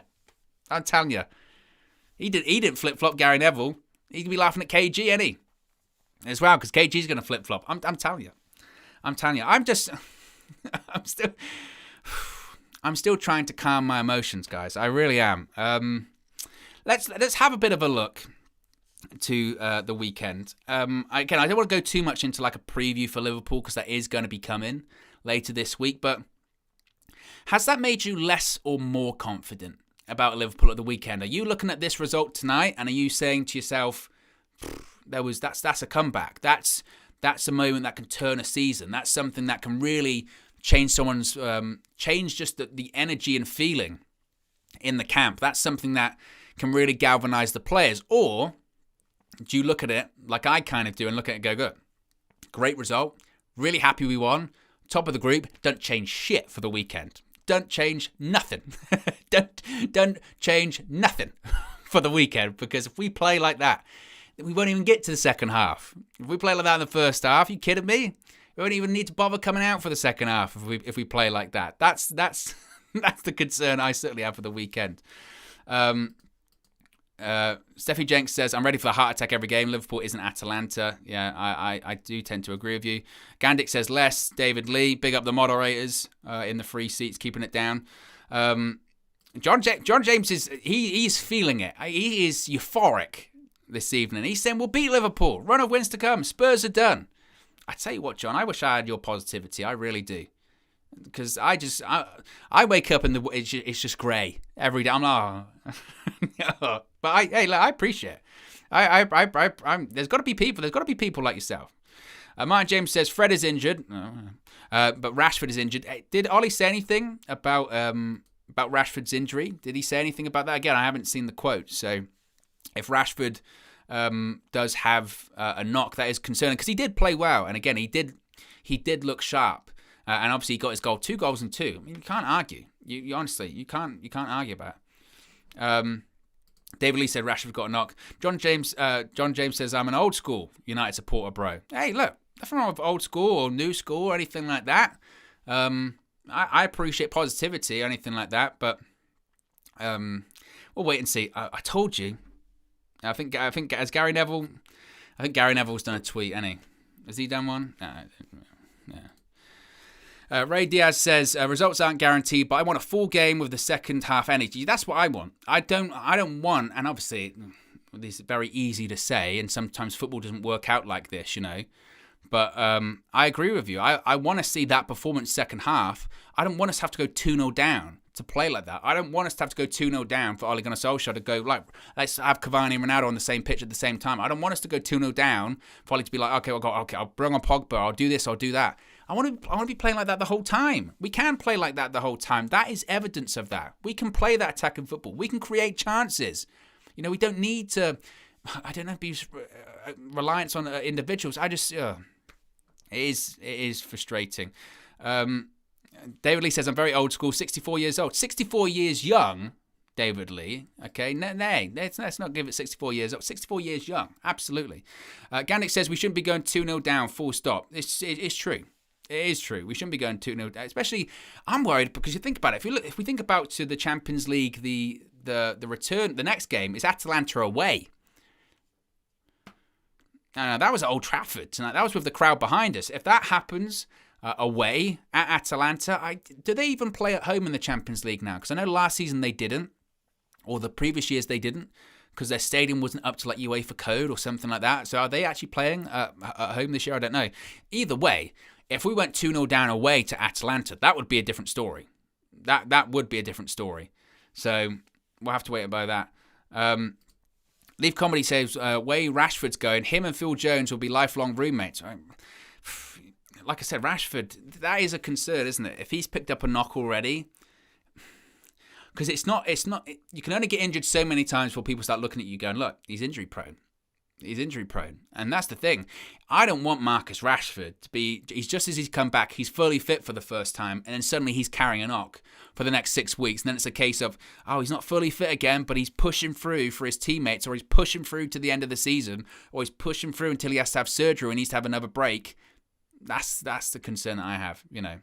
He didn't flip-flop Gary Neville. He could be laughing at KG, ain't he? As well, because KG's going to flip-flop. I'm telling you. I'm just... I'm still trying to calm my emotions, guys. I really am. Let's have a bit of a look to the weekend. Again, I don't want to go too much into like a preview for Liverpool because that is going to be coming later this week. But has that made you less or more confident about Liverpool at the weekend? Are you looking at this result tonight and are you saying to yourself, that's a comeback. That's a moment that can turn a season. That's something that can really change someone's change just the energy and feeling in the camp. That's something that can really galvanize the players. Or do you look at it like I kind of do and look at it and go, good, great result, really happy we won, top of the group, don't change shit for the weekend. Don't change nothing. don't change nothing for the weekend, because if we play like that, we won't even get to the second half. If we play like that in the first half, you kidding me? We won't even need to bother coming out for the second half if we play like that. That's the concern I certainly have for the weekend. Steffi Jenks says, I'm ready for the heart attack every game. Liverpool isn't Atalanta. Yeah, I do tend to agree with you. Gandic says less. David Lee, big up the moderators in the free seats, keeping it down. John James he's feeling it. He is euphoric this evening. He's saying we'll beat Liverpool. Run of wins to come. Spurs are done. I tell you what, John, I wish I had your positivity. I really do. Because I wake up and it's just grey every day. I'm like, oh. But I appreciate it. There's got to be people. There's got to be people like yourself. Martin James says Fred is injured, but Rashford is injured. Did Ollie say anything about Rashford's injury? Did he say anything about that? Again, I haven't seen the quote. So if Rashford does have a knock, that is concerning, because he did play well, and again he did look sharp. And obviously he got his goal, 2 goals and 2. I mean, you can't argue. You honestly, you can't argue about it. David Lee said Rashford got a knock. John James says, I'm an old school United supporter, bro. Hey, look, nothing wrong with old school or new school or anything like that. I appreciate positivity or anything like that, but we'll wait and see. I told you. I think as Gary Neville, Neville's done a tweet, hasn't he? Has he done one? No. Ray Diaz says results aren't guaranteed, but I want a full game with the second half energy. That's what I want. I don't want, and obviously this is very easy to say, and sometimes football doesn't work out like this, you know. But I agree with you. I want to see that performance second half. I don't want us to have to go 2-0 down to play like that. I don't want us to have to go 2-0 down for Ole Gunnar Solskjaer to go, like, let's have Cavani and Ronaldo on the same pitch at the same time. I don't want us to go 2-0 down for Ole to be like, okay, I'll bring on Pogba, I'll do this, I'll do that. I want to be playing like that the whole time. We can play like that the whole time. That is evidence of that. We can play that attacking football. We can create chances. You know, we don't need to, I don't know, be reliance on individuals. I just, it is frustrating. David Lee says, I'm very old school, 64 years old. 64 years young, David Lee. Okay, let's not give it 64 years old. 64 years young, absolutely. Gandic says, we shouldn't be going 2-0 down, full stop. It's true. It is true. We shouldn't be going 2-0 down. Especially, I'm worried because you think about it. If we think about to the Champions League, the return, the next game is Atalanta away. That was at Old Trafford tonight. That was with the crowd behind us. If that happens away at Atalanta, do they even play at home in the Champions League now? Because I know last season they didn't, or the previous years they didn't, because their stadium wasn't up to like UEFA code or something like that. So are they actually playing at home this year? I don't know. Either way, if we went 2-0 down away to Atalanta, that would be a different story. That would be a different story. So we'll have to wait about that. Leaf Comedy says, way Rashford's going, him and Phil Jones will be lifelong roommates. Like I said, Rashford, that is a concern, isn't it? If he's picked up a knock already, because it's not, you can only get injured so many times before people start looking at you going, look, he's injury prone. He's injury prone. And that's the thing. I don't want Marcus Rashford to be, he's just as he's come back, he's fully fit for the first time, and then suddenly he's carrying a knock for the next 6 weeks. And then it's a case of, he's not fully fit again, but he's pushing through for his teammates, or he's pushing through to the end of the season, or he's pushing through until he has to have surgery and needs to have another break. That's the concern that I have, you know.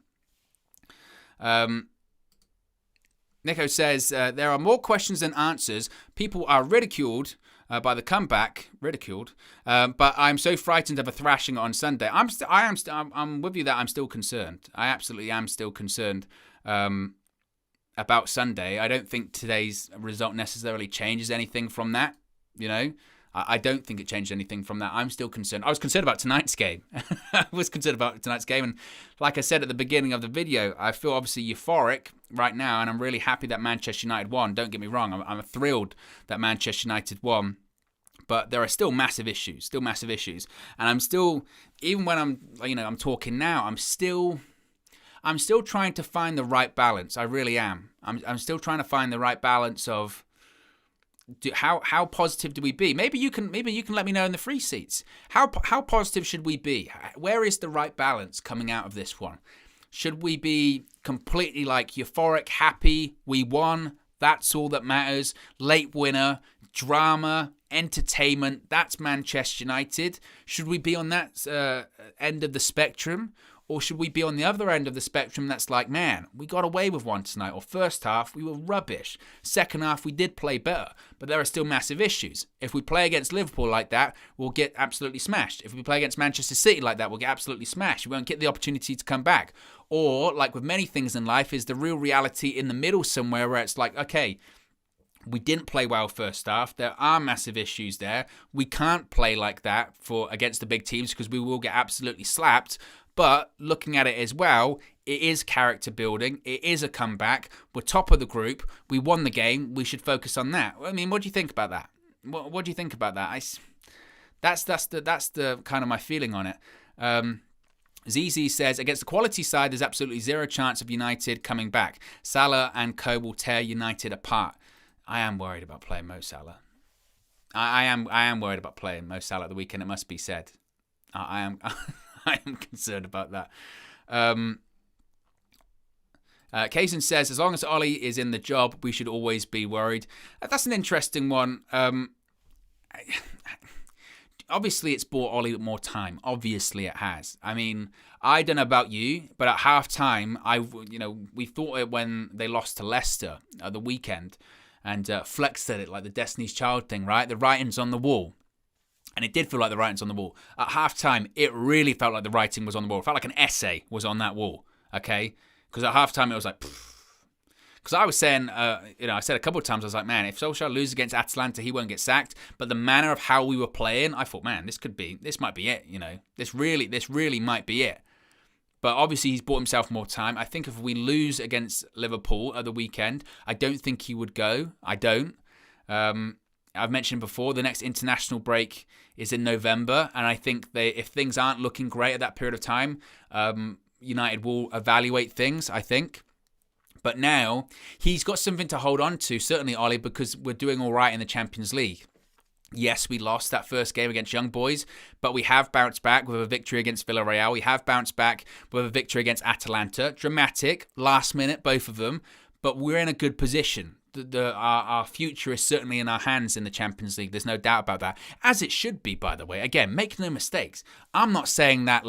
Nico says, there are more questions than answers. People are ridiculed by the comeback, ridiculed. But I'm so frightened of a thrashing on Sunday. I'm with you that I'm still concerned. I absolutely am still concerned about Sunday. I don't think today's result necessarily changes anything from that. I don't think it changed anything from that. I'm still concerned. I was concerned about tonight's game. And like I said at the beginning of the video, I feel obviously euphoric right now, and I'm really happy that Manchester United won. Don't get me wrong. I'm thrilled that Manchester United won. But there are still massive issues. And I'm still, even when I'm talking now, I'm still trying to find the right balance. I really am. I'm still trying to find the right balance of how positive do we be? Maybe you can let me know in the free seats. How positive should we be? Where is the right balance coming out of this one? Should we be completely euphoric, happy, we won, that's all that matters, late winner, drama, entertainment, that's Manchester United? Should we be on that end of the spectrum? Or should we be on the other end of the spectrum that's man, we got away with one tonight. Or first half, we were rubbish. Second half, we did play better. But there are still massive issues. If we play against Liverpool like that, we'll get absolutely smashed. If we play against Manchester City like that, we'll get absolutely smashed. We won't get the opportunity to come back. Or, like with many things in life, is the real reality in the middle somewhere where it's okay, we didn't play well first half. There are massive issues there. We can't play like that against the big teams because we will get absolutely slapped. But looking at it as well, it is character building. It is a comeback. We're top of the group. We won the game. We should focus on that. I mean, what do you think about that? What do you think about that? That's the kind of my feeling on it. ZZ says, against the quality side, there's absolutely zero chance of United coming back. Salah and co will tear United apart. I am worried about playing Mo Salah. I am worried about playing Mo Salah at the weekend, it must be said. I am I am concerned about that. Kaysen says, as long as Ollie is in the job, we should always be worried. That's an interesting one. Obviously, it's bought Ollie more time. Obviously, it has. I mean, I don't know about you, but at half-time, we thought it when they lost to Leicester at the weekend, and Flex said it like the Destiny's Child thing, right? The writing's on the wall. And it did feel like the writing's on the wall. At halftime, it really felt like the writing was on the wall. It felt like an essay was on that wall, okay? Because at halftime, it was because I was saying, I said a couple of times, I was like, man, if Solskjaer loses against Atalanta, he won't get sacked. But the manner of how we were playing, I thought, man, this might be it, This really might be it. But obviously, he's bought himself more time. I think if we lose against Liverpool at the weekend, I don't think he would go. I don't. I've mentioned before, the next international break is in November, and I think if things aren't looking great at that period of time, United will evaluate things, I think. But now, he's got something to hold on to, certainly, Ollie, because we're doing all right in the Champions League. Yes, we lost that first game against Young Boys, but we have bounced back with a victory against Villarreal. We have bounced back with a victory against Atalanta. Dramatic, last minute, both of them, but we're in a good position. Our future is certainly in our hands in the Champions League. There's no doubt about that. As it should be, by the way. Again, make no mistakes. I'm not saying that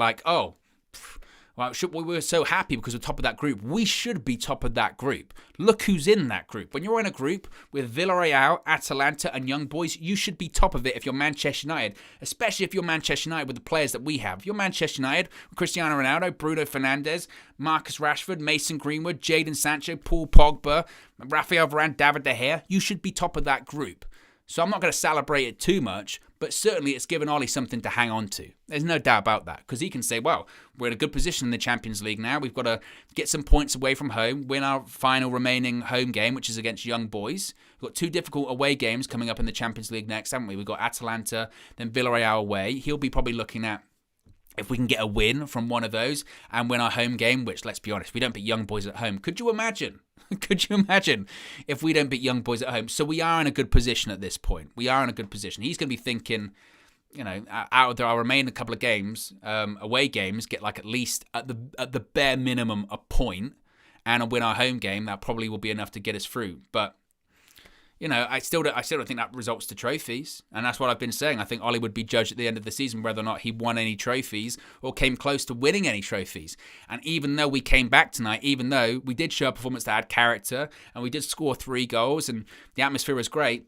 we were so happy because we're top of that group. We should be top of that group. Look who's in that group. When you're in a group with Villarreal, Atalanta and Young Boys, you should be top of it if you're Manchester United, especially if you're Manchester United with the players that we have. If you're Manchester United with Cristiano Ronaldo, Bruno Fernandes, Marcus Rashford, Mason Greenwood, Jadon Sancho, Paul Pogba, Rafael Varane, David De Gea, you should be top of that group. So I'm not going to celebrate it too much, but certainly it's given Ollie something to hang on to. There's no doubt about that, because he can say, well, we're in a good position in the Champions League now. We've got to get some points away from home, win our final remaining home game, which is against Young Boys. We've got 2 difficult away games coming up in the Champions League next, haven't we? We've got Atalanta, then Villarreal away. He'll be probably looking at if we can get a win from one of those and win our home game, which, let's be honest, we don't beat Young Boys at home. Could you imagine? Could you imagine if we don't beat Young Boys at home? So we are in a good position at this point. We are in a good position. He's going to be thinking, out of our remaining couple of games, away games, get at least at the bare minimum a point and win our home game. That probably will be enough to get us through. But I still don't think that results to trophies, and that's what I've been saying. I think Ollie would be judged at the end of the season whether or not he won any trophies or came close to winning any trophies. And even though we came back tonight, even though we did show a performance that had character, and we did score 3 goals, and the atmosphere was great,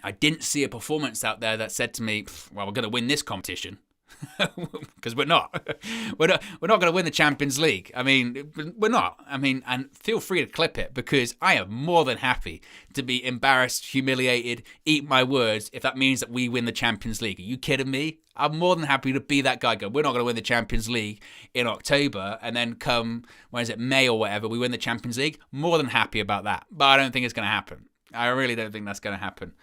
I didn't see a performance out there that said to me, well, we're going to win this competition. Because we're not. We're not going to win the Champions League. I mean, we're not. I mean, and feel free to clip it, because I am more than happy to be embarrassed, humiliated, eat my words if that means that we win the Champions League. Are you kidding me? I'm more than happy to be that guy. Go, we're not going to win the Champions League in October, and then come, when is it, May or whatever, we win the Champions League. More than happy about that. But I don't think it's going to happen. I really don't think that's going to happen.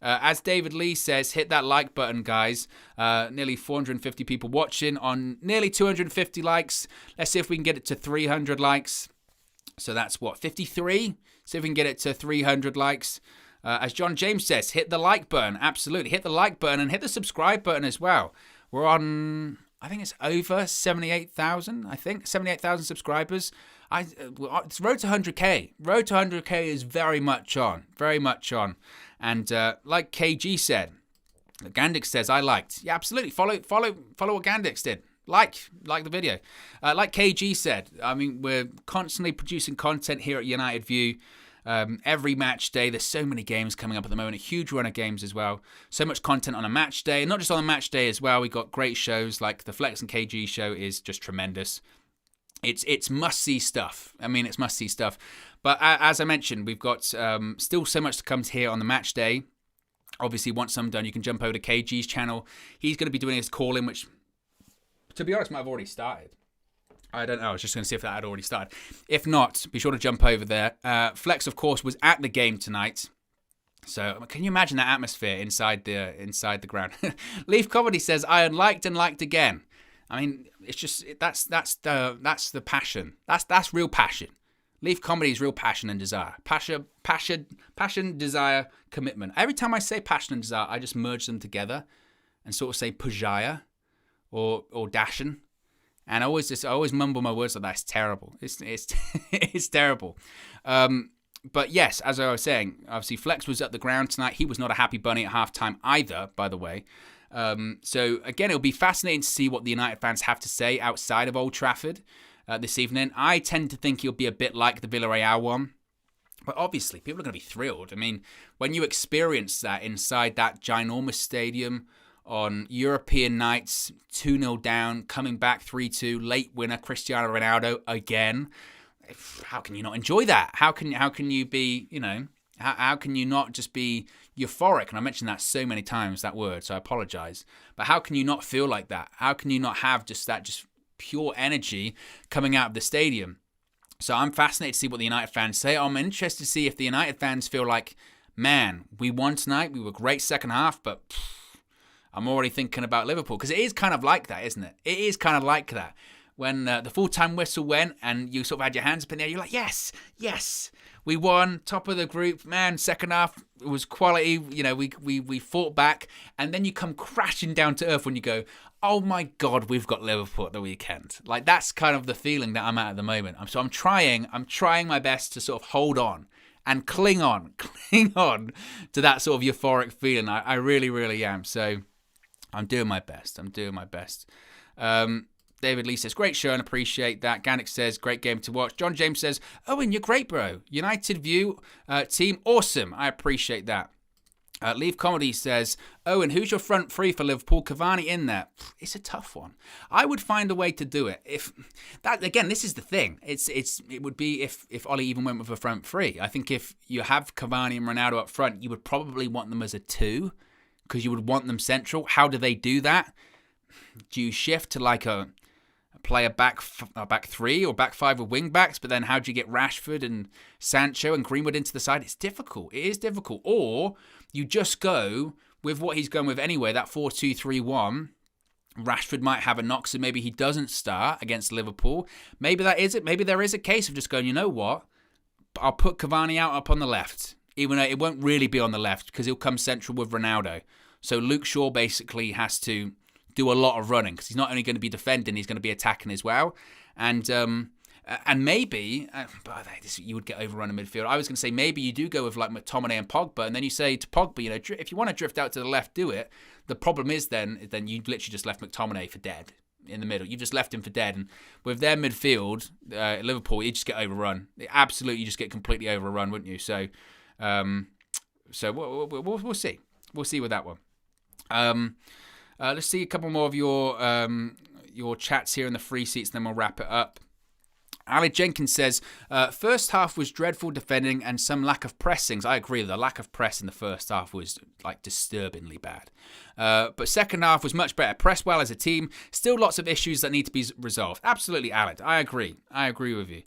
As David Lee says, hit that like button, guys. Nearly 450 people watching on nearly 250 likes. Let's see if we can get it to 300 likes. So that's what, 53? See if we can get it to 300 likes. As John James says, hit the like button. Absolutely. Hit the like button and hit the subscribe button as well. We're on, I think it's over 78,000, 78,000 subscribers. It's road to 100k. Road to 100k is very much on. And like KG said, Gandix says, I liked. Yeah, absolutely. Follow what Gandix did. Like the video. Like KG said, I mean, we're constantly producing content here at United View. Every match day, there's so many games coming up at the moment, a huge run of games as well. So much content on a match day, and not just on a match day as well. We got great shows, like the Flex and KG show is just tremendous. It's must-see stuff. I mean, it's must-see stuff. But as I mentioned, we've got still so much to come here on the match day. Obviously, once I'm done, you can jump over to KG's channel. He's going to be doing his call-in, which, to be honest, might have already started. I don't know. I was just going to see if that had already started. If not, be sure to jump over there. Flex, of course, was at the game tonight. So can you imagine that atmosphere inside the ground? Leaf Comedy says, I unliked and liked again. I mean, it's just that's the passion. That's real passion. Leaf Comedy is real passion and desire. Passion, desire, commitment. Every time I say passion and desire, I just merge them together and sort of say pujaya or dashin. And I always mumble my words like that. It's terrible. It's terrible. But yes, as I was saying, obviously Flex was at the ground tonight. He was not a happy bunny at halftime either, by the way. So again, it'll be fascinating to see what the United fans have to say outside of Old Trafford this evening. I tend to think it'll be a bit like the Villarreal one. But obviously, people are going to be thrilled. I mean, when you experience that inside that ginormous stadium on European nights, 2-0 down, coming back 3-2, late winner Cristiano Ronaldo again. How can you not enjoy that? How can you be, how can you not just be euphoric? And I mentioned that so many times, that word, so I apologize. But how can you not feel like that? How can you not have just pure energy coming out of the stadium? So I'm fascinated to see what the United fans say. I'm interested to see if the United fans feel like, man, we won tonight. We were great second half, but I'm already thinking about Liverpool. Because it is kind of like that, isn't it? It is kind of like that. When the full-time whistle went and you sort of had your hands up in the air, you're like, yes, we won, top of the group. Man, second half was quality. We fought back. And then you come crashing down to earth when you go, oh my God, we've got Liverpool at the weekend. Like, that's kind of the feeling that I'm at the moment. So I'm trying my best to sort of hold on and cling on to that sort of euphoric feeling. I really, really am. So I'm doing my best. David Lee says, great show and appreciate that. Gannick says, great game to watch. John James says, Owen, you're great, bro. United View team, awesome. I appreciate that. Leaf Comedy says, Owen, who's your front three for Liverpool? Cavani in there. It's a tough one. I would find a way to do it. If that, again, this is the thing. It would be if Ollie even went with a front three. I think if you have Cavani and Ronaldo up front, you would probably want them as a two because you would want them central. How do they do that? Do you shift to like play a back three or back five with wing backs, but then how do you get Rashford and Sancho and Greenwood into the side? It's difficult. It is difficult. Or you just go with what he's going with anyway, that 4-2-3-1. Rashford might have a knock, so maybe he doesn't start against Liverpool. Maybe that is it. Maybe there is a case of just going, you know what? I'll put Cavani out up on the left, even though it won't really be on the left because he'll come central with Ronaldo. So Luke Shaw basically has to do a lot of running because he's not only going to be defending, he's going to be attacking as well. And maybe, but you would get overrun in midfield. I was going to say maybe you do go with like McTominay and Pogba, and then you say to Pogba, if you want to drift out to the left, do it. The problem is then you literally just left McTominay for dead in the middle. You've just left him for dead. And with their midfield, Liverpool, you just get overrun. Absolutely, you just get completely overrun, wouldn't you? So So we'll see. We'll see with that one. Let's see a couple more of your chats here in the free seats, then we'll wrap it up. Ali Jenkins says, first half was dreadful defending and some lack of pressings. I agree, the lack of press in the first half was like disturbingly bad. But second half was much better. Pressed well as a team. Still lots of issues that need to be resolved. Absolutely, Aled. I agree with you.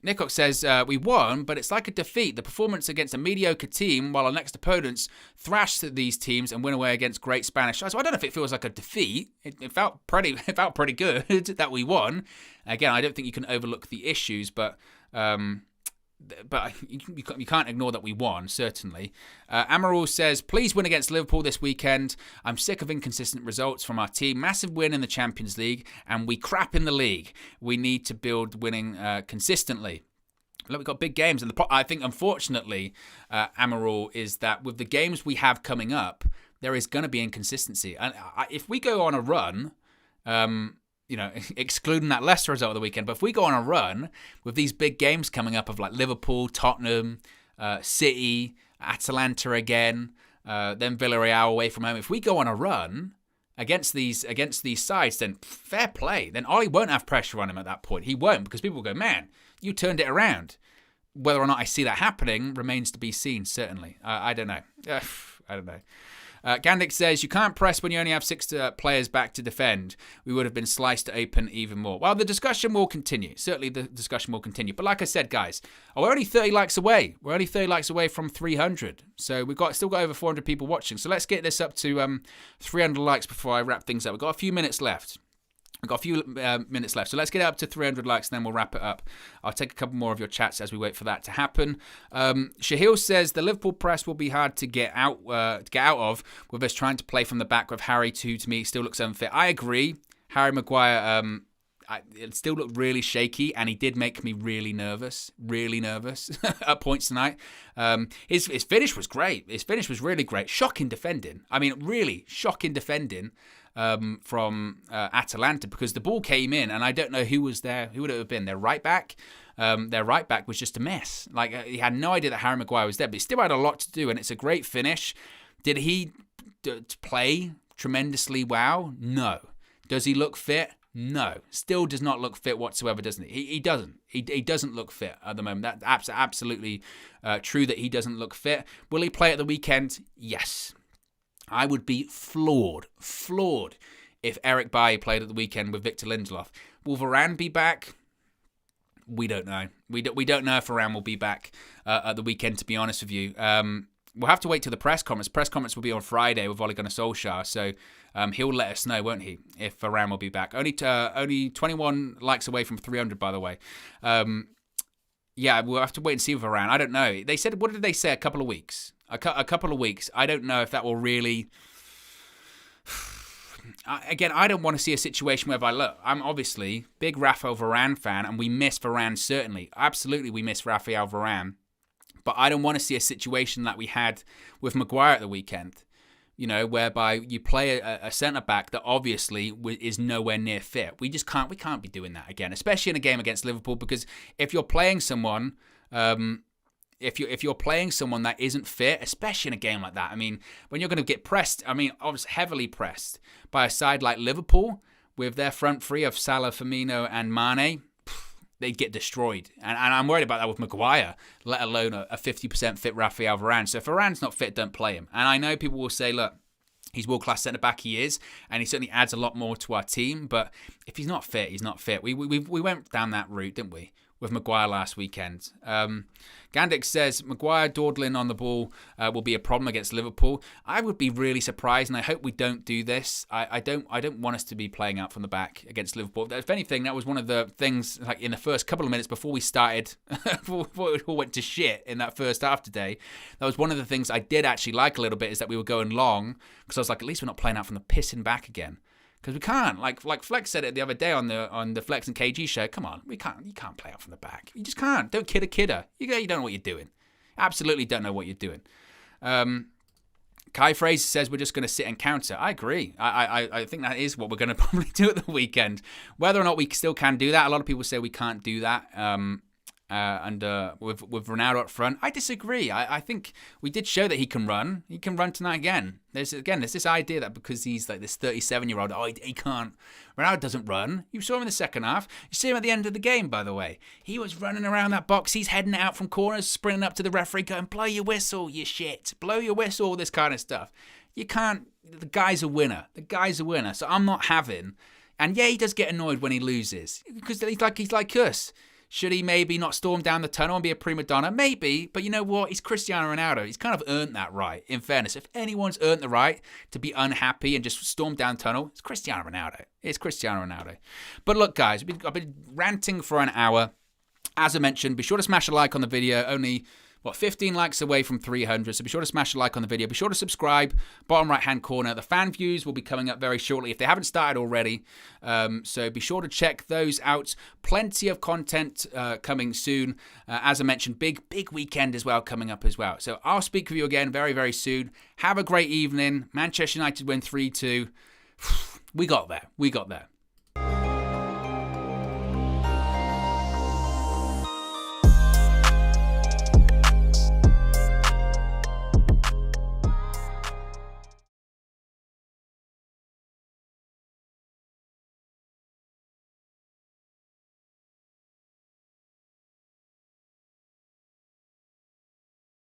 Nicock says, we won, but it's like a defeat. The performance against a mediocre team, while our next opponents thrashed these teams and win away against great Spanish sides. So I don't know if it feels like a defeat. It felt pretty good that we won. Again, I don't think you can overlook the issues, but you can't ignore that we won, certainly. Amaral says, please win against Liverpool this weekend. I'm sick of inconsistent results from our team. Massive win in the Champions League, and we crap in the league. We need to build winning consistently. Look, we've got big games, and I think, unfortunately, Amaral, is that with the games we have coming up, there is going to be inconsistency. And if we go on a run, excluding that Leicester result of the weekend, but if we go on a run with these big games coming up of like Liverpool, Tottenham, City, Atalanta again, then Villarreal away from home, if we go on a run against these sides, then fair play. Then Ollie won't have pressure on him at that point. He won't, because people will go, man, you turned it around. Whether or not I see that happening remains to be seen, certainly. I don't know. I don't know. Gandic says, you can't press when you only have 6 players back to defend. We would have been sliced open even more. Well, the discussion will continue. Certainly the discussion will continue. But like I said, guys, we're only 30 likes away. We're only 30 likes away from 300. So we've still got over 400 people watching. So let's get this up to 300 likes before I wrap things up. We've got a few minutes left. We've got a few minutes left, so let's get it up to 300 likes, and then we'll wrap it up. I'll take a couple more of your chats as we wait for that to happen. Shahil says the Liverpool press will be hard to get out of with us trying to play from the back with Harry, who to me still looks unfit. I agree. Harry Maguire, it still looked really shaky, and he did make me really nervous at points tonight. His finish was great. His finish was really great. Shocking defending. I mean, really shocking defending. From Atalanta, because the ball came in and I don't know who was there. Who would it have been? Their right back? Their right back was just a mess. Like, he had no idea that Harry Maguire was there, but he still had a lot to do, and it's a great finish. Did he play tremendously well? No. Does he look fit? No. Still does not look fit whatsoever, doesn't he? He doesn't. He doesn't look fit at the moment. That's absolutely true that he doesn't look fit. Will he play at the weekend? Yes. I would be floored if Eric Bailly played at the weekend with Victor Lindelof. Will Varane be back? We don't know. We don't know if Varane will be back at the weekend, to be honest with you. We'll have to wait till the press conference. Press conference will be on Friday with Ole Gunnar Solskjaer, so he'll let us know, won't he, if Varane will be back. Only 21 likes away from 300, by the way. Yeah, we'll have to wait and see with Varane. I don't know. They said, what did they say? A couple of weeks. A couple of weeks. I don't know if that will really... Again, I don't want to see a situation whereby, look, I'm obviously big Rafael Varane fan, and we miss Varane, certainly. Absolutely, we miss Rafael Varane. But I don't want to see a situation that we had with Maguire at the weekend, whereby you play a centre-back that obviously is nowhere near fit. We can't be doing that again, especially in a game against Liverpool, because if you're playing someone... If you're playing someone that isn't fit, especially in a game like that, I mean, when you're going to get pressed, obviously heavily pressed by a side like Liverpool with their front three of Salah, Firmino and Mane, they'd get destroyed. And I'm worried about that with Maguire, let alone a 50% fit Rafael Varane. So if Varane's not fit, don't play him. And I know people will say, look, he's world-class centre-back, he is, and he certainly adds a lot more to our team. But if he's not fit, he's not fit. We went down that route, didn't we, with Maguire last weekend. Gandic says, Maguire dawdling on the ball will be a problem against Liverpool. I would be really surprised, and I hope we don't do this. I don't want us to be playing out from the back against Liverpool. If anything, that was one of the things, like in the first couple of minutes before we started, before it all went to shit in that first half today, that was one of the things I did actually like a little bit, is that we were going long, because I was like, at least we're not playing out from the pissing back again. Because we can't, like Flex said it the other day on the Flex and KG show. Come on, you can't play out from the back. You just can't. Don't kid a kidder. You don't know what you're doing. Absolutely don't know what you're doing. Kai Fraser says we're just going to sit and counter. I agree. I think that is what we're going to probably do at the weekend. Whether or not we still can do that, a lot of people say we can't do that. with Ronaldo up front. I disagree. I think we did show that he can run. He can run tonight again. There's this idea that because he's like this 37-year-old, he can't. Ronaldo doesn't run. You saw him in the second half. You see him at the end of the game, by the way. He was running around that box. He's heading out from corners, sprinting up to the referee, going, blow your whistle, you shit. Blow your whistle, all this kind of stuff. You can't. The guy's a winner. So I'm not having. And yeah, he does get annoyed when he loses because he's like us. Should he maybe not storm down the tunnel and be a prima donna? Maybe, but you know what? He's Cristiano Ronaldo. He's kind of earned that right, in fairness. If anyone's earned the right to be unhappy and just storm down the tunnel, it's Cristiano Ronaldo. It's Cristiano Ronaldo. But look, guys, I've been ranting for an hour. As I mentioned, be sure to smash a like on the video. Only 15 likes away from 300, so be sure to smash a like on the video. Be sure to subscribe, bottom right-hand corner. The fan views will be coming up very shortly if they haven't started already, so be sure to check those out. Plenty of content coming soon. As I mentioned, big weekend as well coming up as well. So I'll speak with you again very, very soon. Have a great evening. Manchester United win 3-2. We got there.